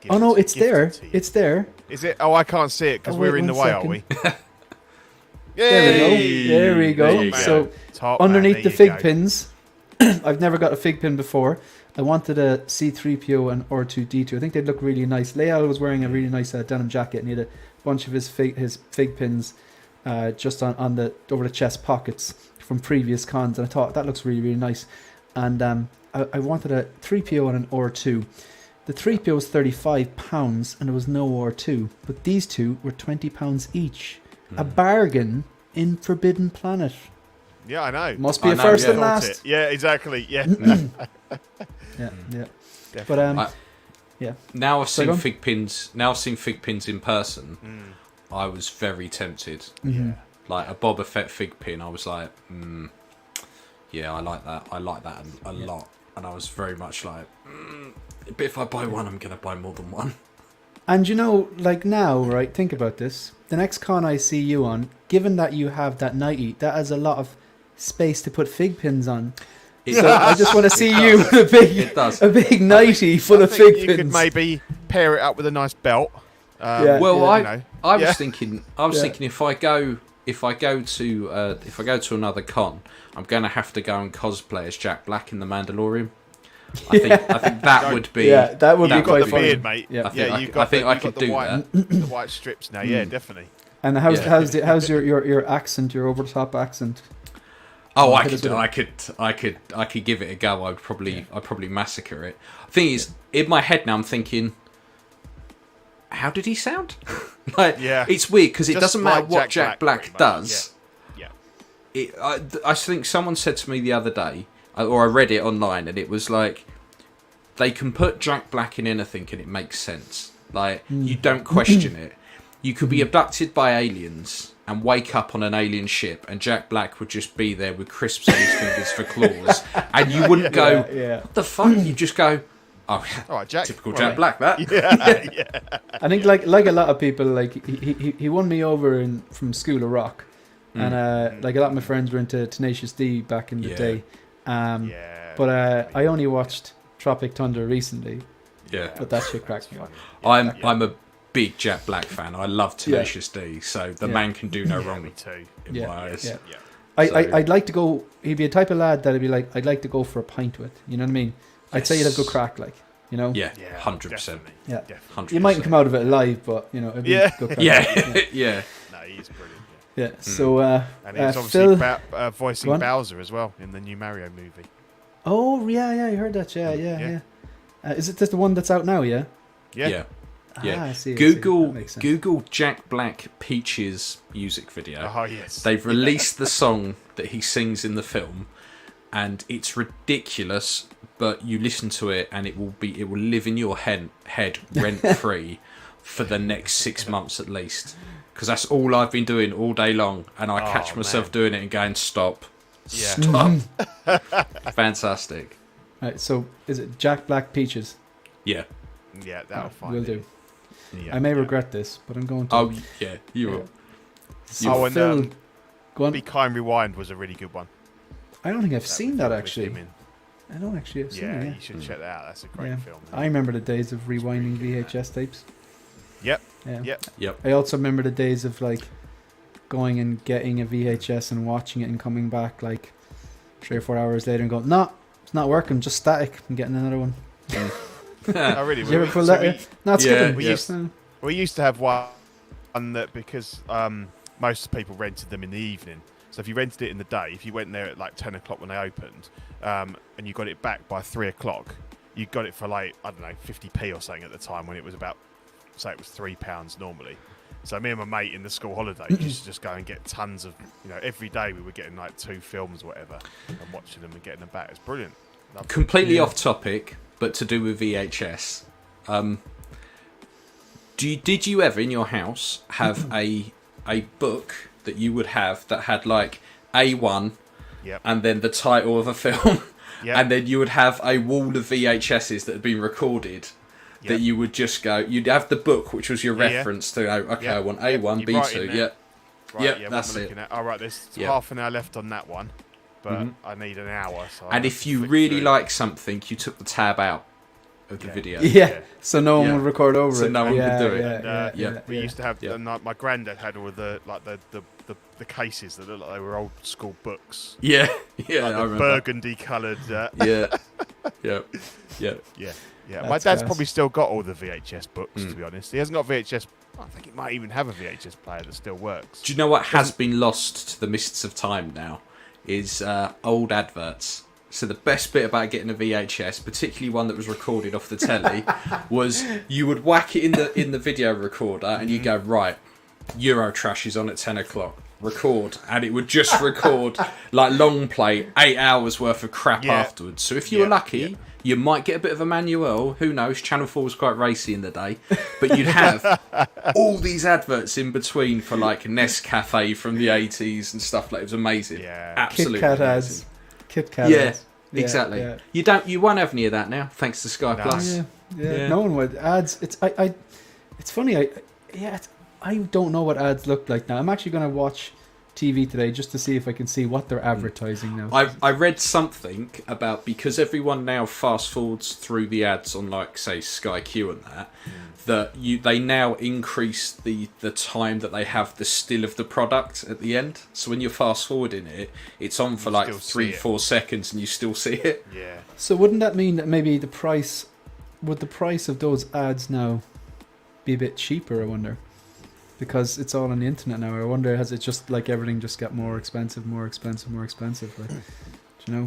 It's there. It's there. Is it? Oh, I can't see it because we're in the way, are we? There we go. So underneath the fig pins, I've never got a fig pin before. I wanted a C-3PO and R2-D2. I think they'd look really nice. Leal was wearing a really nice denim jacket, and he had a bunch of his fig pins just on the over the chest pockets from previous cons, and I thought that looks really, really nice. And I wanted a 3PO and an R2. The 3PO was £35 and there was no R2, but these two were £20 each. A bargain in Forbidden Planet. Yeah, I know. Must be a first and last. Yeah, exactly. Yeah. Yeah. But Now I've seen fig pins. Now I've seen fig pins in person. I was very tempted. Like a Boba Fett fig pin. I was like, yeah, I like that. I like that a lot. And I was very much like, but if I buy one, I'm gonna buy more than one. And you know, like now, right? Think about this. The next con I see you on, given that you have that nightie, that has a lot of space to put fig pins on. So I just want to see you with a big nightie full of fig pins. You could maybe pair it up with a nice belt. I was thinking if I go to another con, I'm going to have to go and cosplay as Jack Black in The Mandalorian. I think that would be. Yeah, that would be quite the funny. beard, mate. Yeah, I think I could do that. The white strips now. Yeah, definitely. And how's your accent, your over the top accent? Oh, I could give it a go. I'd probably massacre it. The thing is, in my head now, I'm thinking, how did he sound? It's weird because it doesn't matter what Jack Black does. I think someone said to me the other day, or I read it online, and it was like, they can put Jack Black in anything and it makes sense. Like, you don't question it. You could be abducted by aliens and wake up on an alien ship, and Jack Black would just be there with crisps on his fingers for claws, and you wouldn't go, what the fuck? You just go, oh, all right, Jack. Typical Jack Black, that. Yeah. I think like a lot of people, like he won me over from School of Rock, and like a lot of my friends were into Tenacious D back in the day. But I only watched Tropic Thunder recently. Yeah. But that shit cracks me up. I'm a big Jack Black fan. I love Tenacious D, so the man can do no wrong in my eyes. Yeah. I'd like to go. He'd be a type of lad that'd be like, I'd like to go for a pint with. You know what I mean? I'd say he'd have good crack, like, you know. Yeah, 100%. Yeah, 100%. You mightn't come out of it alive, but you know, it'd be good crack. Yeah. No, he's brilliant. Yeah. So and he's obviously voicing Bowser as well in the new Mario movie. Oh yeah, I heard that. Yeah. Is it just the one that's out now? Yeah. Yeah. I see. Google Jack Black Peaches music video. Oh yes. They've released the song that he sings in the film, and it's ridiculous. But you listen to it, and it will live in your head rent free for the next 6 months at least. Because that's all I've been doing all day long, and I catch myself doing it and going, stop. Fantastic. Right, so is it Jack Black Peaches? Yeah, that'll fine. Will do. I may regret this, but I'm going to. Oh yeah, you will. So Phil, go on. Be Kind Rewind was a really good one. I don't think I've seen that actually. I don't actually have seen it. Yeah, you should check that out. That's a great film. I remember the days of rewinding VHS tapes. Yep. I also remember the days of like going and getting a VHS and watching it and coming back like 3 or 4 hours later and going, no, it's not working, just static. I'm getting another one. Oh, really? Did you ever pull that? No, it's skipping. We used to have one that because most people rented them in the evening. So if you rented it in the day, if you went there at like 10 o'clock when they opened, and you got it back by 3 o'clock, you got it for like, I don't know, 50p or something at the time when it was about, say it was £3 normally. So me and my mate in the school holiday used to just go and get tons of, every day we were getting like 2 films or whatever and watching them and getting them back. It's brilliant. Completely off topic, but to do with VHS. Did you ever in your house have a book that you would have that had like A1 and then the title of a film and then you would have a wall of VHSs that had been recorded that you would just go, you'd have the book which was your reference to I want A1, B2, that's it. Alright, there's half an hour left on that one, but I need an hour. So and if you really like something, you took the tab out of the video. So no one would record over it. So no one would do it. We used to have, my granddad had all the the cases that looked like they were old school books. Yeah, like the burgundy coloured. My dad's probably still got all the VHS books. To be honest, he hasn't got VHS. I think he might even have a VHS player that still works. Do you know what has been lost to the mists of time now? Is old adverts. So the best bit about getting a VHS, particularly one that was recorded off the telly, was you would whack it in the video recorder and you go, right, Eurotrash is on at 10 o'clock. Record, and it would just record like long play 8 hours worth of crap afterwards. So if you were lucky, you might get a bit of a manual. Who knows? Channel 4 was quite racy in the day, but you'd have all these adverts in between for like Nescafe from the 80s and stuff like. It was amazing. Absolutely. Kit Kat ads. Kit Kat ads. Exactly. You won't have any of that now, thanks to Sky Plus. No one would. Ads. It's funny. I don't know what ads look like now. I'm actually going to watch TV today just to see if I can see what they're advertising now. I read something about, because everyone now fast forwards through the ads on, like, say, Sky Q and that they now increase the time that they have the still of the product at the end. So when you're fast forwarding it, it's on for like 3-4 seconds and you still see it. Yeah. So wouldn't that mean that maybe the price of those ads now be a bit cheaper, I wonder? Because it's all on the internet now. I wonder, has it just, like, everything just got more expensive? Like, do you know?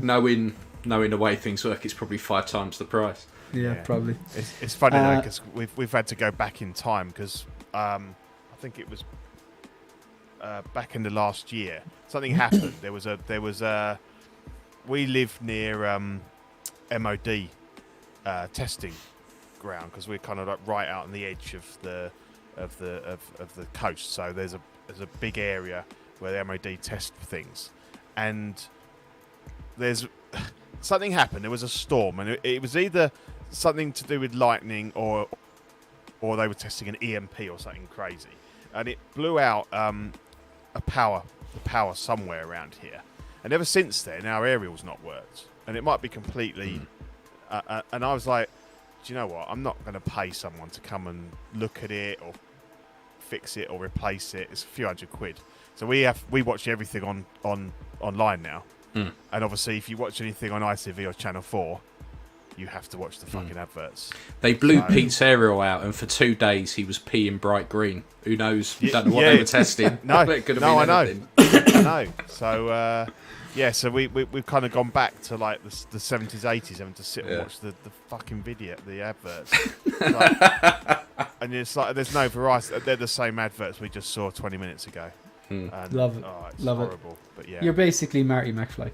Knowing the way things work, it's probably 5 times the price. Yeah, probably. It's funny though, because we've had to go back in time, because I think it was back in the last year something happened. There was we live near MOD testing ground, because we're kind of like right out on the edge of the coast. So there's a big area where the MOD test things, and there's something happened. There was a storm, and it was either something to do with lightning or they were testing an EMP or something crazy, and it blew out the power somewhere around here. And ever since then, our aerial's not worked, and it might be completely. And I was like, do you know what? I'm not going to pay someone to come and look at it or fix it or replace it. It's a few £100. So we watch everything online now. And obviously, if you watch anything on ITV or Channel 4, you have to watch the fucking adverts. They blew Pete's aerial out, and for 2 days he was peeing bright green. Who knows? Don't know what they were testing. No, it could have been anything. I know. So so we've kind of gone back to like the 70s, 80s, having to sit and watch the fucking video, the adverts. And it's like there's no variety. They're the same adverts we just saw 20 minutes ago. And, love it. It's Love horrible, it. But yeah, You're basically Marty McFly.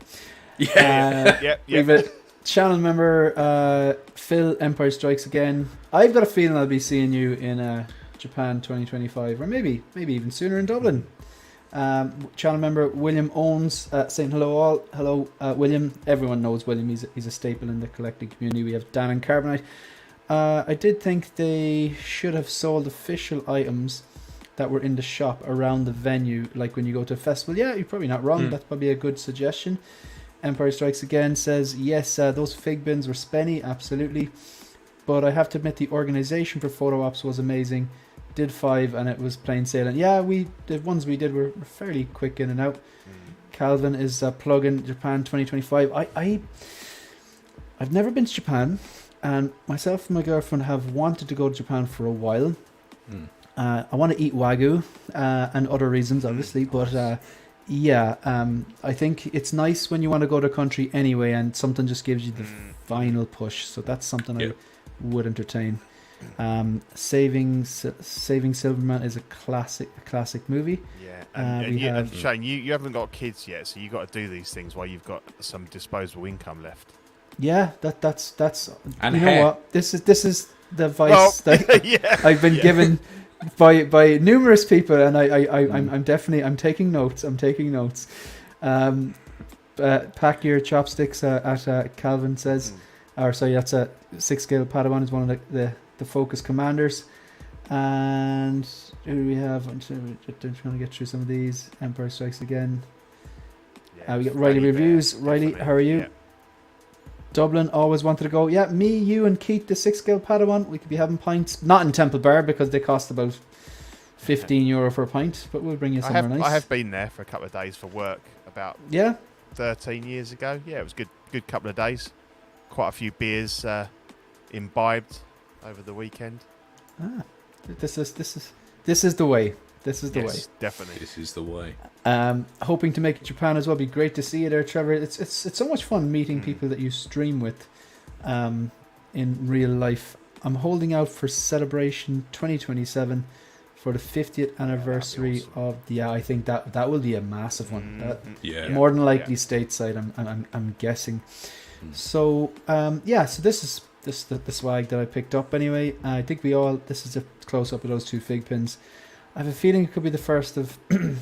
Yeah. We've a channel member, Phil, Empire Strikes Again. I've got a feeling I'll be seeing you in Japan 2025, or maybe even sooner in Dublin. Channel member William Owens saying hello all. Hello, William. Everyone knows William. He's a staple in the collecting community. We have Dan and Carbonite. I did think they should have sold official items that were in the shop around the venue, like when you go to a festival. Yeah, you're probably not wrong. That's probably a good suggestion. Empire Strikes Again says, yes, those fig bins were spenny, absolutely. But I have to admit the organisation for photo ops was amazing. Did 5 and it was plain sailing. Yeah, the ones we did were fairly quick in and out. Calvin is plugging Japan 2025. I've never been to Japan, and myself and my girlfriend have wanted to go to Japan for a while. I want to eat Wagyu and other reasons, obviously, but I think it's nice when you want to go to a country anyway and something just gives you the final push. So that's something I would entertain. Saving Silverman is a classic movie. Yeah, and Shane, you haven't got kids yet, so you've got to do these things while you've got some disposable income left. Yeah, that's. And you know what? This is the advice that I've been given by numerous people, and I'm taking notes. Pack your chopsticks at Calvin says, that's a 6-scale Padawan is one of the Focus commanders. And who do we have? I'm trying to get through some of these. Empire Strikes Again. We got Riley Reviews. Riley, how are you? Yeah. Dublin, always wanted to go. Yeah, me, you and Keith, the 6-scale Padawan. We could be having pints. Not in Temple Bar because they cost about €15 for a pint, but we'll bring you somewhere nice. I have been there for a couple of days for work about 13 years ago. Yeah, it was a good couple of days. Quite a few beers imbibed over the weekend. This is the way. This is the way. Definitely. This is the way. Hoping to make it Japan as well. Be great to see you there, Trevor. It's so much fun meeting people that you stream with in real life. I'm holding out for Celebration 2027 for the 50th anniversary of the. I think that will be a massive one. More than likely stateside. I'm guessing. So so this is the swag that I picked up anyway. I think this is a close up of those 2 fig pins. I have a feeling it could be the first of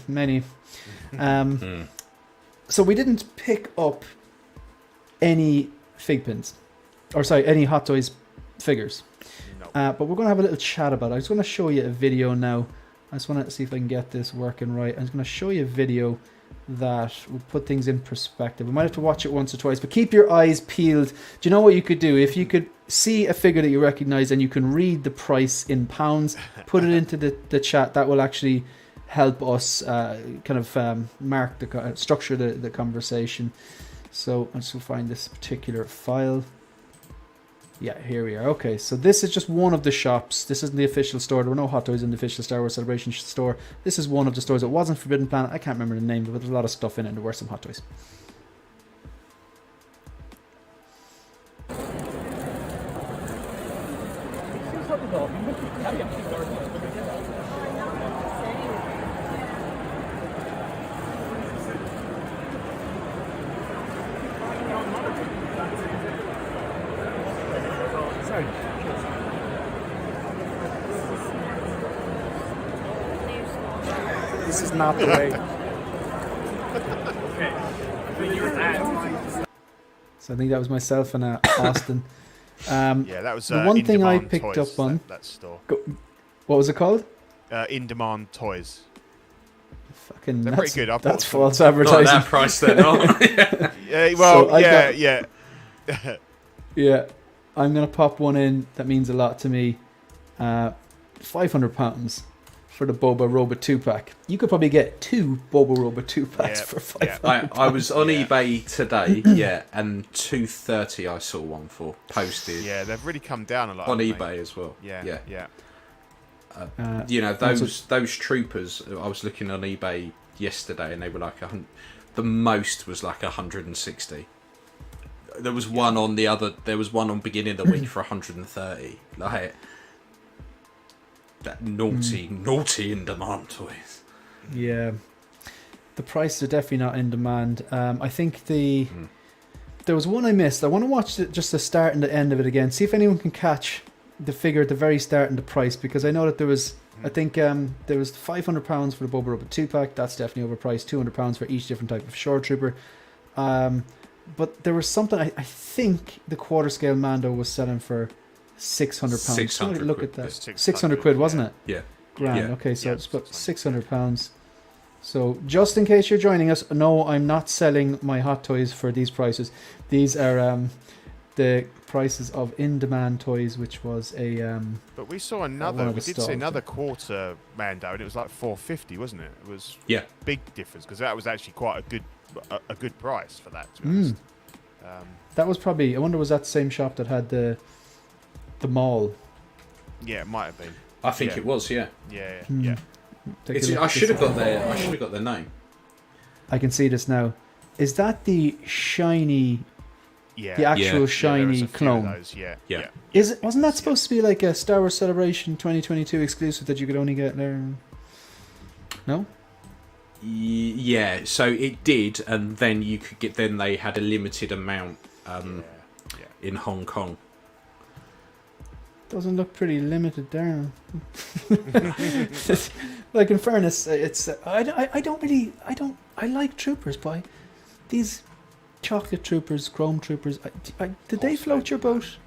many. So we didn't pick up any fig pins, any Hot Toys figures. No. But we're going to have a little chat about it. I just want to show you a video now I just want to see if I can get this working right. I'm just going to show you a video that will put things in perspective. We might have to watch it once or twice, but keep your eyes peeled. Do you know what you could do? If you could see a figure that you recognize and you can read the price in pounds, put it into the chat. That will actually help us structure the conversation. So let's find this particular file. Yeah, here we are. Okay, so this is just one of the shops. This isn't the official store. There were no Hot Toys in the official Star Wars Celebration store. This is one of the stores. It wasn't Forbidden Planet. I can't remember the name, but there's a lot of stuff in it, and there were some Hot Toys. This is not the way. So I think that was myself and Austin. Yeah, that was the one thing I picked toys, up on. That store. What was it called? In Demand Toys. Fucking, they're pretty good. That's false advertising. Not that price, then. Yeah. I'm gonna pop one in. That means a lot to me. £500 for the Boba Roba 2-pack. You could probably get 2 Boba Roba 2-packs for £500. I was on eBay today, and $230 I saw one for posted. Yeah, they've really come down a lot on eBay as well. Yeah. Those troopers. I was looking on eBay yesterday, and they were like the most was like 160. There was one on the other. There was one on beginning of the week for 130. Like that naughty in demand toys. Yeah, the prices are definitely not in demand. I think there was one I missed. I want to watch just the start and the end of it again. See if anyone can catch the figure at the very start and the price, because I know that there was. I think there was £500 for the Boba Roba 2-pack. That's definitely overpriced. £200 for each different type of shore trooper. But there was something. I think the quarter scale Mando was selling for £600. 600 look quid. at that. 600 quid, wasn't it? Yeah. Grand. Yeah. Okay, so it's about £600. So just in case you're joining us, no, I'm not selling my Hot Toys for these prices. These are the prices of in-demand toys, which was a. But we saw another. We did see another quarter Mando, and it was like $450, wasn't it? It was big difference, because that was actually quite a good price for that. To be honest. That was probably. I wonder, was that the same shop that had the mall? Yeah, it might have been. I think it was. Yeah. Yeah. I should have got their name. I can see this now. Is that the shiny? Yeah. The actual shiny clone. Yeah. Is it? Wasn't that supposed to be like a Star Wars Celebration 2022 exclusive that you could only get there? No. Yeah. So it did, and then you could get. Then they had a limited amount in Hong Kong. Doesn't look pretty limited there. Like, in fairness, it's I like troopers, boy. These chocolate troopers, chrome troopers. Did they float your boat?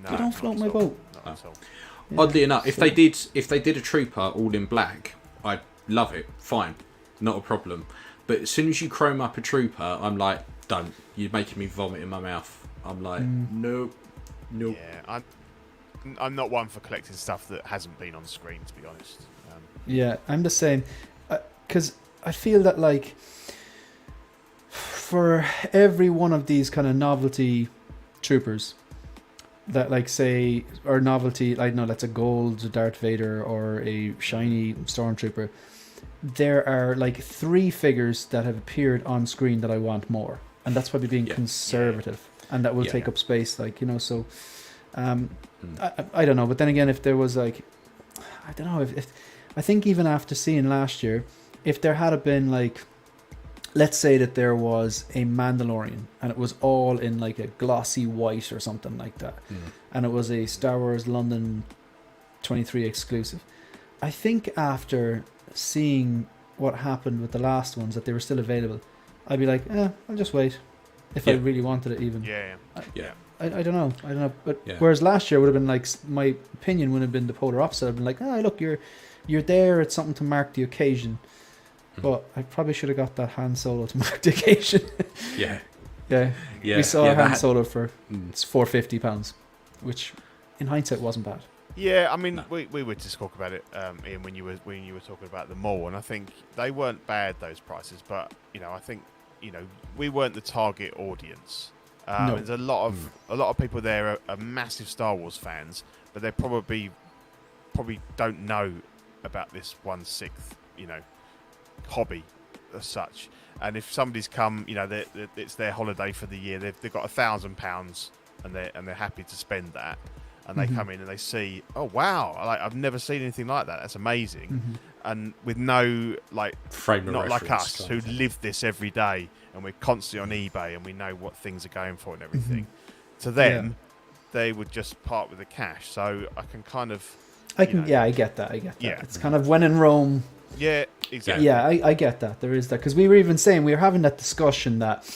No, they don't float my boat. Not at all. Yeah, oddly enough, if they did a trooper all in black, I'd love it. Fine, not a problem. But as soon as you chrome up a trooper, I'm like, don't. You're making me vomit in my mouth. I'm like, nope. Yeah, I'm not one for collecting stuff that hasn't been on screen, to be honest. Yeah, I'm the same. Because I feel that, like, for every one of these kind of novelty troopers that, like, say, or novelty, like, no, that's a gold Darth Vader or a shiny Stormtrooper, there are like 3 figures that have appeared on screen that I want more, and that's probably being conservative, and that will take up space, like, you know. So I don't know, but then again, if there was, like, I don't know, if I think even after seeing last year, if there had been, like, let's say that there was a Mandalorian and it was all in like a glossy white or something like that, and it was a Star Wars London 23 exclusive, I think after seeing what happened with the last ones, that they were still available, I'd be like, I'll just wait if I really wanted it even. I don't know, but whereas last year would have been like, my opinion would have been the polar opposite. I've been like, look, you're you're there. It's something to mark the occasion. But I probably should have got that Han Solo to mark the occasion. Yeah. Yeah. We saw a Han Solo for £450, which in hindsight wasn't bad. Yeah, I mean, we were just talking about it, Ian, when you were talking about the mall, and I think they weren't bad, those prices, but I think we weren't the target audience. No. There's a lot of people there are massive Star Wars fans, but they probably don't know about this 1/6, hobby as such. And if somebody's come, it's their holiday for the year, they've got £1,000 and they're happy to spend that. And they come in and they see, oh wow, I've never seen anything like that. That's amazing. And with no frame of not like reference, us who live this every day and we're constantly on eBay and we know what things are going for and everything. To them, they would just part with the cash. So I can kind of, I get that. Yeah. It's kind of when in Rome. Yeah, exactly. Yeah, I get that. There is that, because we were even saying, we were having that discussion that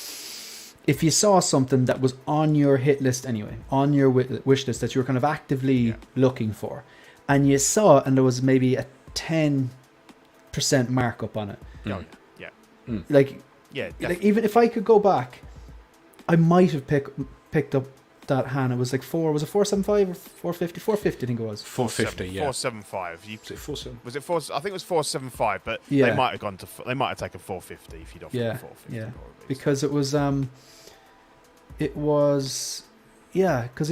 if you saw something that was on your hit list anyway, on your wish list that you were kind of actively looking for, and you saw it and there was maybe a 10% markup on it. Like even if I could go back, I might have picked up that Han. It was like was it 475 or 450? 450, I think it was. 450, 475. Was it 4? I think it was 475, but they might have gone to. They might have taken 450 if you'd offered 450. Yeah, because it was, because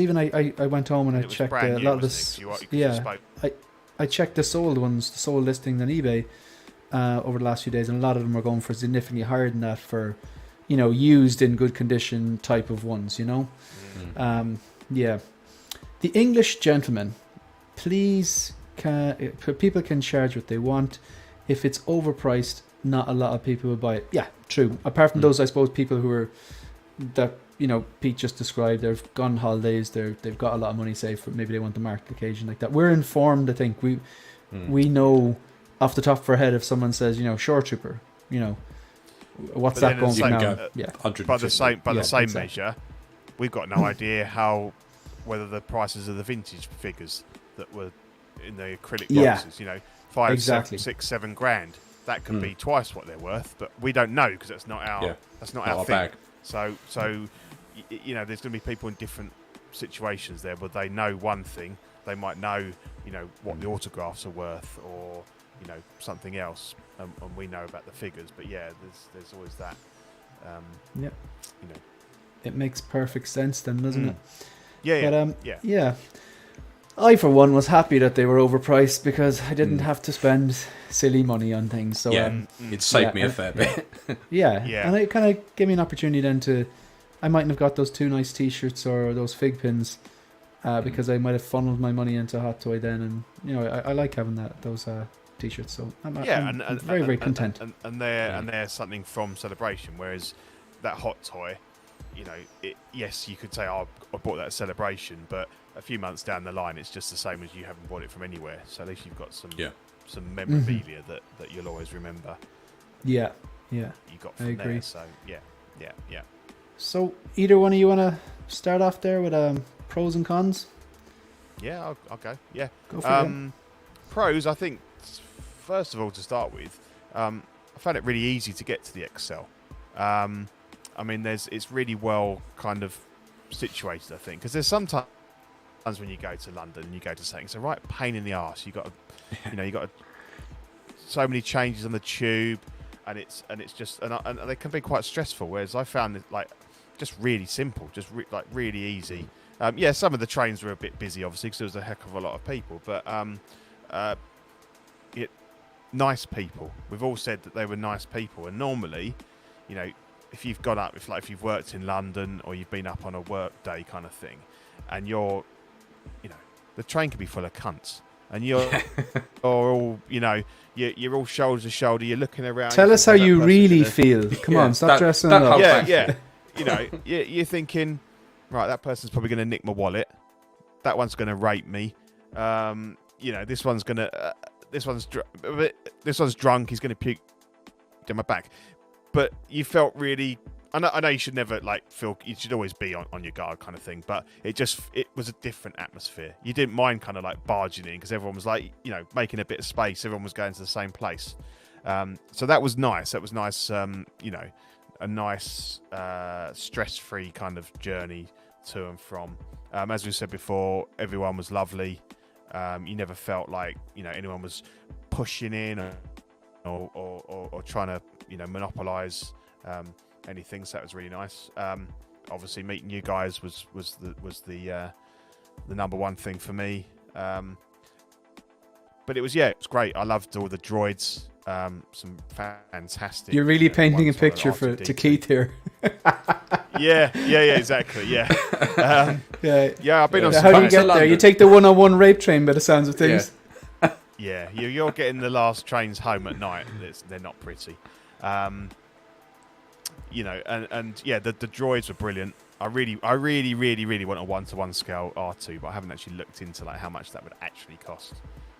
even I went home and I checked a lot of this. I checked the sold ones, the sold listings on eBay over the last few days, and a lot of them are going for significantly higher than that for, used in good condition type of ones, The English gentleman, please, people can charge what they want. If it's overpriced, not a lot of people will buy it. Yeah, true. Apart from those, I suppose, people who are that Pete just described, they've gone on holidays, they've got a lot of money saved for, maybe they want to mark the occasion like that. We're informed, I think. We know off the top of our head if someone says, Shore Trooper, what's that going for now? By the same measure, we've got no idea whether the prices of the vintage figures that were in the acrylic boxes, 5, 7, 6, 7 grand, that could be twice what they're worth, but we don't know because that's not our our thing. Bag. So there's going to be people in different situations there, but they know one thing. They might know, what the autographs are worth, or something else, and we know about the figures. But there's always that. It makes perfect sense then, doesn't it? Yeah. I, for one, was happy that they were overpriced because I didn't have to spend silly money on things. So it saved me a fair bit. And it kind of gave me an opportunity then I mightn't have got those 2 nice T-shirts or those fig pins because I might have funneled my money into Hot Toy then, and I like having those T-shirts. So I'm very, very content. And they're something from Celebration, whereas that Hot Toy, yes, you could say, I bought that at Celebration, but a few months down the line, it's just the same as you haven't bought it from anywhere. So at least you've got some memorabilia that you'll always remember. You got from there. So yeah. So either one of you want to start off there with pros and cons? Yeah, I'll go. Yeah. Go for it. Pros, I think, first of all, to start with, I found it really easy to get to the Excel. It's really well kind of situated, I think, because there's sometimes when you go to London and you go to something, it's a right pain in the arse. You got so many changes on the tube, and it's just and they can be quite stressful. Whereas I found it just really simple, just really easy. Some of the trains were a bit busy, obviously, because there was a heck of a lot of people, but nice people. We've all said that they were nice people, and normally, if you've gone up, if you've worked in London or you've been up on a work day kind of thing, and you're, the train can be full of cunts, and you're all, you're all shoulder to shoulder. You're looking around. Tell us how you really feel. Come on, stop dressing it up. You're thinking, right, that person's probably going to nick my wallet. That one's going to rape me. This one's drunk. He's going to puke down my back. But you felt really I know you should never feel. You should always be on your guard, kind of thing. But it was a different atmosphere. You didn't mind kind of barging in because everyone was making a bit of space. Everyone was going to the same place. So that was nice. That was nice. A nice stress-free kind of journey to and from. As we said before, everyone was lovely. You never felt like anyone was pushing in or trying to monopolize anything. So that was really nice. Obviously, meeting you guys was the number one thing for me. But it was great. I loved all the droids. Some fantastic. You're really painting a picture to Keith here. Yeah, exactly. Yeah. I've been on. How do you get there? You take the one-on-one rape train, by the sounds of things. Yeah, you're getting the last trains home at night. They're not pretty. The droids were brilliant. I really want a 1-to-1 scale R2, but I haven't actually looked into how much that would actually cost.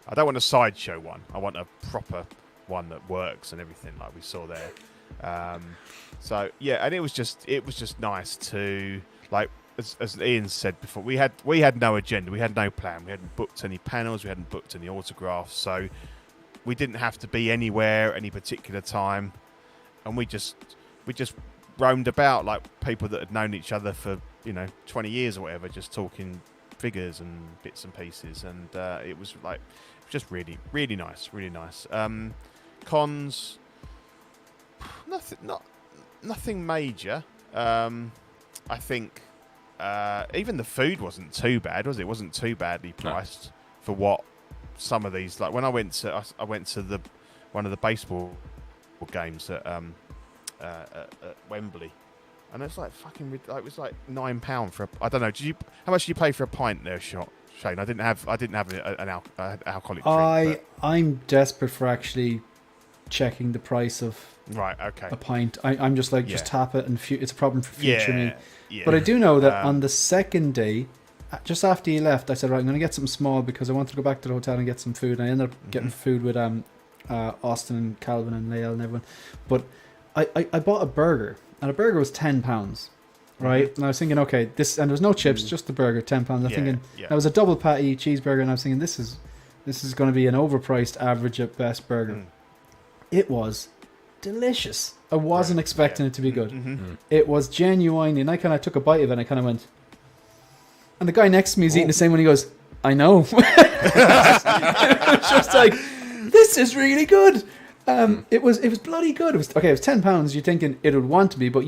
I don't want a sideshow one. I want a proper one that works and everything like we saw there. And it was just nice to as Ian said before, we had no agenda, we had no plan, we hadn't booked any panels, we hadn't booked any autographs, so we didn't have to be anywhere at any particular time, and we just roamed about like people that had known each other for 20 years or whatever, just talking figures and bits and pieces, and it was just really nice. Cons, nothing major. I think even the food wasn't too bad, was it? It wasn't too badly priced for what some of these, when I went to one of the baseball games at Wembley, and it's it was £9 for I don't know. How much did you pay for a pint there, Shane? I didn't have an alcoholic drink. I'm desperate for actually checking the price of a pint. I'm just just tap it, and it's a problem for future me. Yeah. But I do know that on the second day, just after you left, I said, right, I'm going to get something small because I wanted to go back to the hotel and get some food. And I ended up getting food with Austin and Calvin and Lael and everyone. But I bought a burger, and a burger was £10, right? And I was thinking, okay, and there was no chips, just the burger, £10. I'm thinking, that was a double patty cheeseburger, and I was thinking, this is going to be an overpriced, average at best burger. It was delicious. I wasn't expecting it to be good. It was genuine, and I kind of took a bite of it, and I kind of went, and the guy next to me is eating the same one. He goes, I know. It was just this is really good. It was bloody good. It was £10. You're thinking it would want to be, but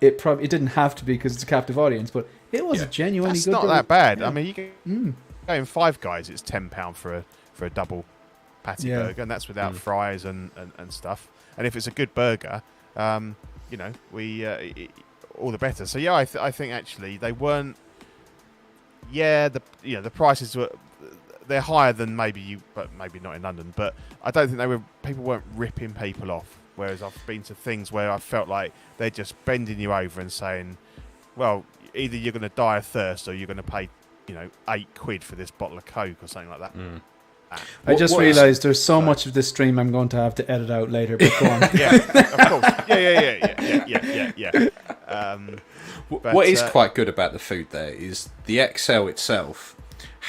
it didn't have to be because it's a captive audience. But it was genuinely good. It's not that bad. Yeah. I mean, you can go in Five Guys. It's £10 for a double patty burger, and that's without fries and stuff. And if it's a good burger, we all the better. So I think actually they weren't. Yeah, the prices they're higher than but maybe not in London. But I don't think people weren't ripping people off. Whereas I've been to things where I felt like they're just bending you over and saying, well, either you're going to die of thirst or you're going to pay, £8 for this bottle of Coke or something like that. I just realised there's so much of this stream I'm going to have to edit out later. But go on. Yeah, of course. Yeah. What is quite good about the food there is the XL itself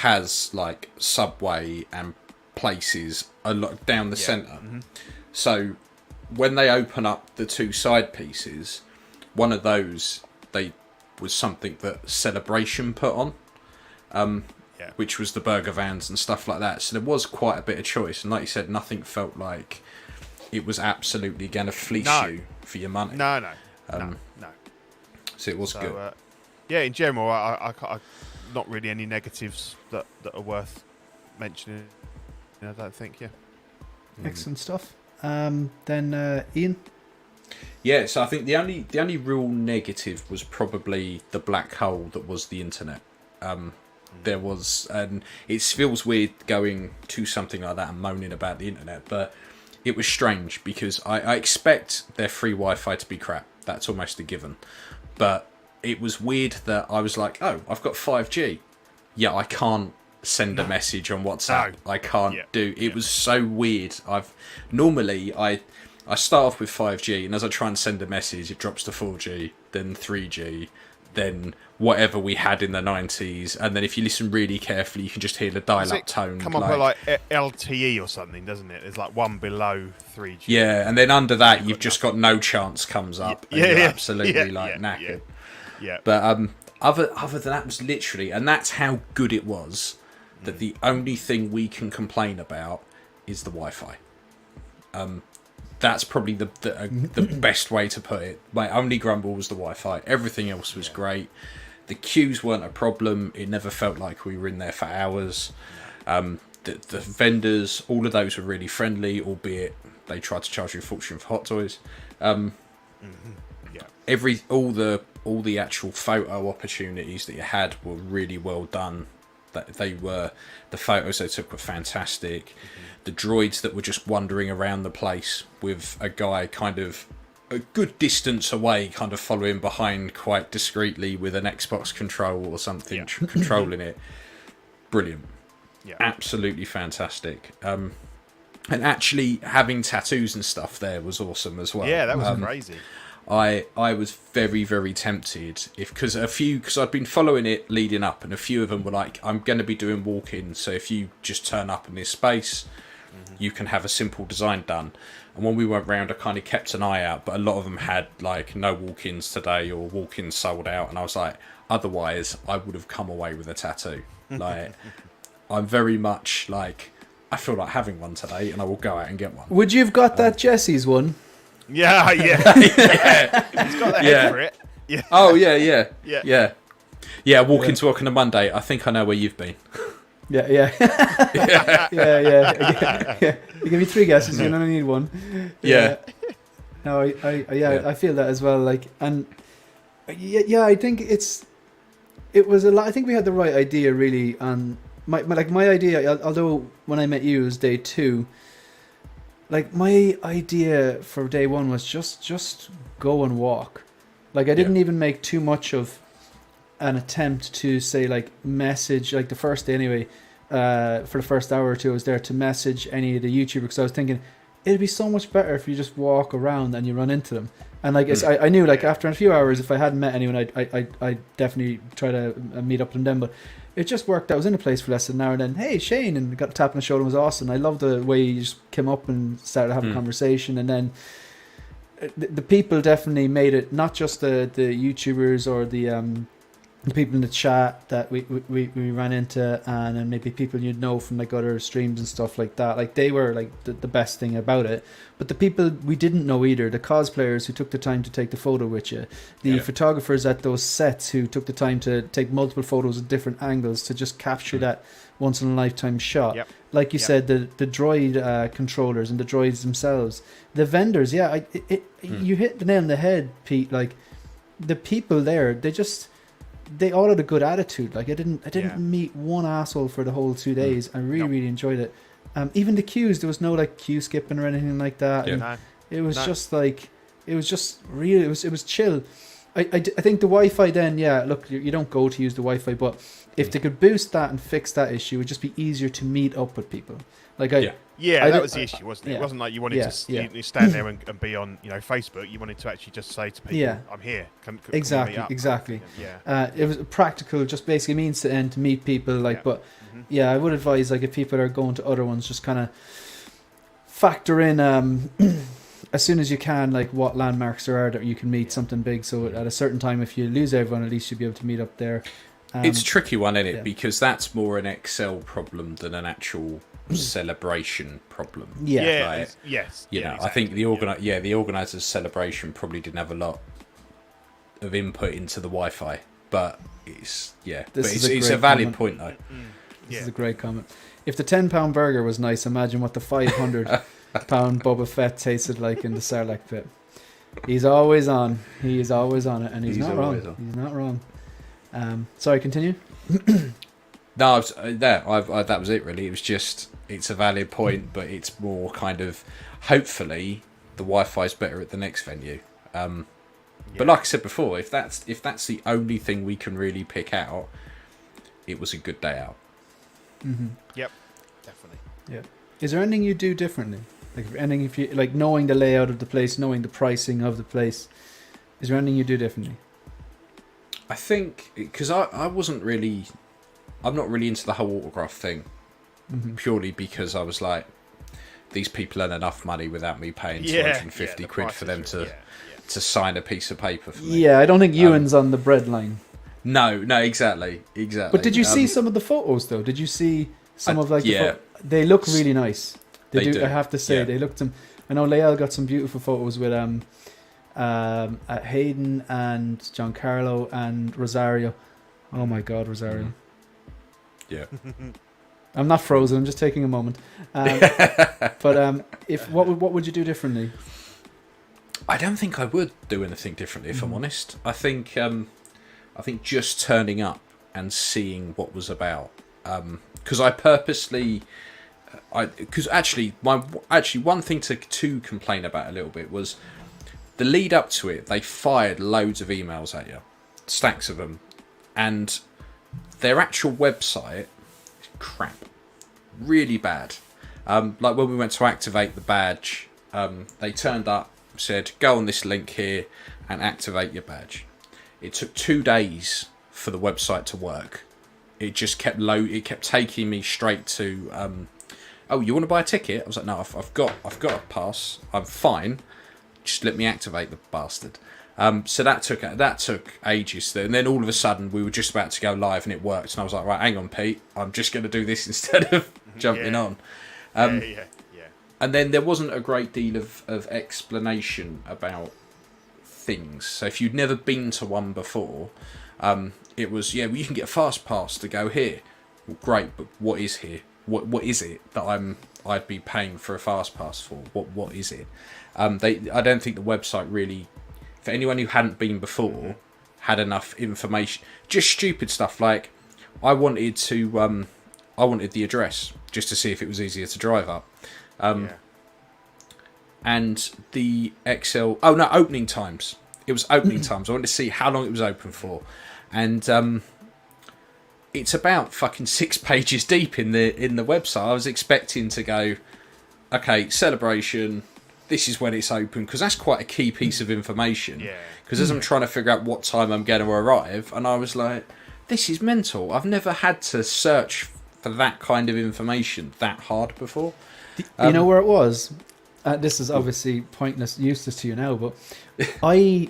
has Subway and places a lot down the centre. So when they open up the two side pieces, one of those was something that Celebration put on. Which was the burger vans and stuff like that. So there was quite a bit of choice. And like you said, nothing felt like it was absolutely going to fleece you for your money. No. So it was good. In general, I not really any negatives that are worth mentioning. I don't think, Excellent stuff. Then Ian? Yeah, so I think the only real negative was probably the black hole that was the internet. There was, and it feels weird going to something like that and moaning about the internet, but it was strange because I expect their free Wi-Fi to be crap. That's almost a given. But it was weird that I was like, oh, I've got 5G. Yeah, I can't send a message on WhatsApp. I can't do. It was so weird. I start off with 5G, and as I try and send a message, it drops to 4G, then 3G, then whatever we had in the 90s, and then if you listen really carefully, you can just hear the dial-up tone. Come up with like LTE or something, doesn't it? There's like one below 3G. Yeah, and then under that, you've just got no chance comes up. And you're absolutely knackered. Yeah. But other than that, was literally, and that's how good it was. That the only thing we can complain about is the Wi-Fi. That's probably the best way to put it. My only grumble was the Wi-Fi. Everything else was great. The queues weren't a problem. It never felt like we were in there for hours. The vendors, all of those were really friendly, albeit they tried to charge you a fortune for hot toys. All the actual photo opportunities that you had were really well done. The photos they took were fantastic. The droids that were just wandering around the place with a guy kind of a good distance away, kind of following behind quite discreetly with an Xbox control or something, controlling it. Brilliant. Yeah. Absolutely fantastic. And actually having tattoos and stuff there was awesome as well. Yeah, that was crazy. I was very, very tempted because I'd been following it leading up, and a few of them were like, I'm going to be doing walk-ins, so if you just turn up in this space, you can have a simple design done. And when we went round, I kind of kept an eye out, but a lot of them had like no walk-ins today or walk-ins sold out, and I was like, otherwise I would have come away with a tattoo. Like, I'm very much like, I feel like having one today, and I will go out and get one. Would you have got that Jesse's one? Yeah. He's got the head for it. Yeah. Oh, yeah. Walk into work on a Monday. I think I know where you've been. Yeah. You give me 3 guesses, you only need 1. Yeah. No, I feel that as well. Like, and I think it was a lot. I think we had the right idea really. And my idea, although when I met you it was day 2. Like, my idea for day 1 was just go and walk. Like, I didn't even make too much of an attempt to say, like, message, like the first day anyway, for the first hour or 2 I was there to message any of the YouTubers, because I was thinking it'd be so much better if you just walk around and you run into them. And like I knew, like, after a few hours, if I hadn't met anyone, I'd definitely try to meet up with them. But it just worked. I was in a place for less than an hour, and then, hey, Shane, and got a tap on the shoulder. It was awesome. I love the way you just came up and started having a conversation. And then the people definitely made it, not just the YouTubers or the people in the chat that we ran into, and then maybe people you'd know from like other streams and stuff like that. Like, they were like the best thing about it. But the people we didn't know either, the cosplayers who took the time to take the photo with you, the photographers at those sets who took the time to take multiple photos at different angles to just capture that once in a lifetime shot. Like you said, the droid controllers and the droids themselves, the vendors. You hit the nail on the head, Pete. Like, the people there, they all had a good attitude. Like, I didn't meet one asshole for the whole 2 days. I really enjoyed it. Even the queues, there was no like queue skipping or anything like that. It was just like, it was just real. It was chill. I think the Wi-Fi then, look, you don't go to use the Wi-Fi, but if they could boost that and fix that issue, it would just be easier to meet up with people. Like, that was the issue, wasn't it? It wasn't like you wanted to you stand there and be on, Facebook. You wanted to actually just say to people, I'm here. Can Exactly. It was practical, just basically means to end to meet people. Like, but I would advise, like, if people are going to other ones, just kind of factor in as soon as you can, like, what landmarks there are that you can meet something big. So at a certain time, if you lose everyone, at least you'll be able to meet up there. It's a tricky one, isn't it? Because that's more an Excel problem than an actual celebration problem. Yes. I think the organisers' celebration probably didn't have a lot of input into the Wi-Fi, but it's a valid point though. This is a great comment. If the £10 burger was nice, imagine what the £500 Boba Fett tasted like in the Sarlacc pit. He's always on. He is always on it, and he's not wrong. He's not wrong. Sorry, continue. No, that was it really. It was just, it's a valid point, but it's more kind of, hopefully the Wi-Fi is better at the next venue. But like I said before, if that's the only thing we can really pick out, it was a good day out. Yep, definitely. Yeah. Is there anything you do differently? Like anything, if you like knowing the layout of the place, knowing the pricing of the place, is there anything you do differently? I think because I'm not really into the whole autograph thing, purely because I was like, these people earn enough money without me paying 250 quid for them to sign a piece of paper for me. Yeah, I don't think Ewan's on the bread line. No, exactly. But did you see some of the photos though? Did you see some of like the they look really nice. They do. I have to say, they looked. I know Lael got some beautiful photos with Hayden and Giancarlo and Rosario. Oh my God, Rosario. Yeah. I'm not frozen. I'm just taking a moment. But if what would you do differently? I don't think I would do anything differently, if I'm honest. I think just turning up and seeing what was about. Because I purposely, because actually one thing to complain about a little bit was the lead up to it. They fired loads of emails at you, stacks of them, and their actual website. Crap, really bad. Like when we went to activate the badge, they turned up, said go on this link here and activate your badge. It took 2 days for the website to work. It just kept it kept taking me straight to oh, you want to buy a ticket? I was like, no, I've got a pass, I'm fine, just let me activate the bastard. So that took ages, and then all of a sudden we were just about to go live and it worked, and I was like, right, hang on, Pete, I'm just going to do this instead of jumping on. And then there wasn't a great deal of explanation about things. So if you'd never been to one before, it was, well, you can get a fast pass to go here. Well, great, but what is here? What is it that I'd be paying for a fast pass for? What is it? I don't think the website really, for anyone who hadn't been before, had enough information. Just stupid stuff like I wanted the address just to see if it was easier to drive up. And the opening times. It was opening times. I wanted to see how long it was open for. And it's about fucking 6 pages deep in the website. I was expecting to go, okay, celebration, this is when it's open, because that's quite a key piece of information. Because as I'm trying to figure out what time I'm going to arrive, and I was like, this is mental. I've never had to search for that kind of information that hard before. You know where it was? This is obviously pointless, useless to you now, but I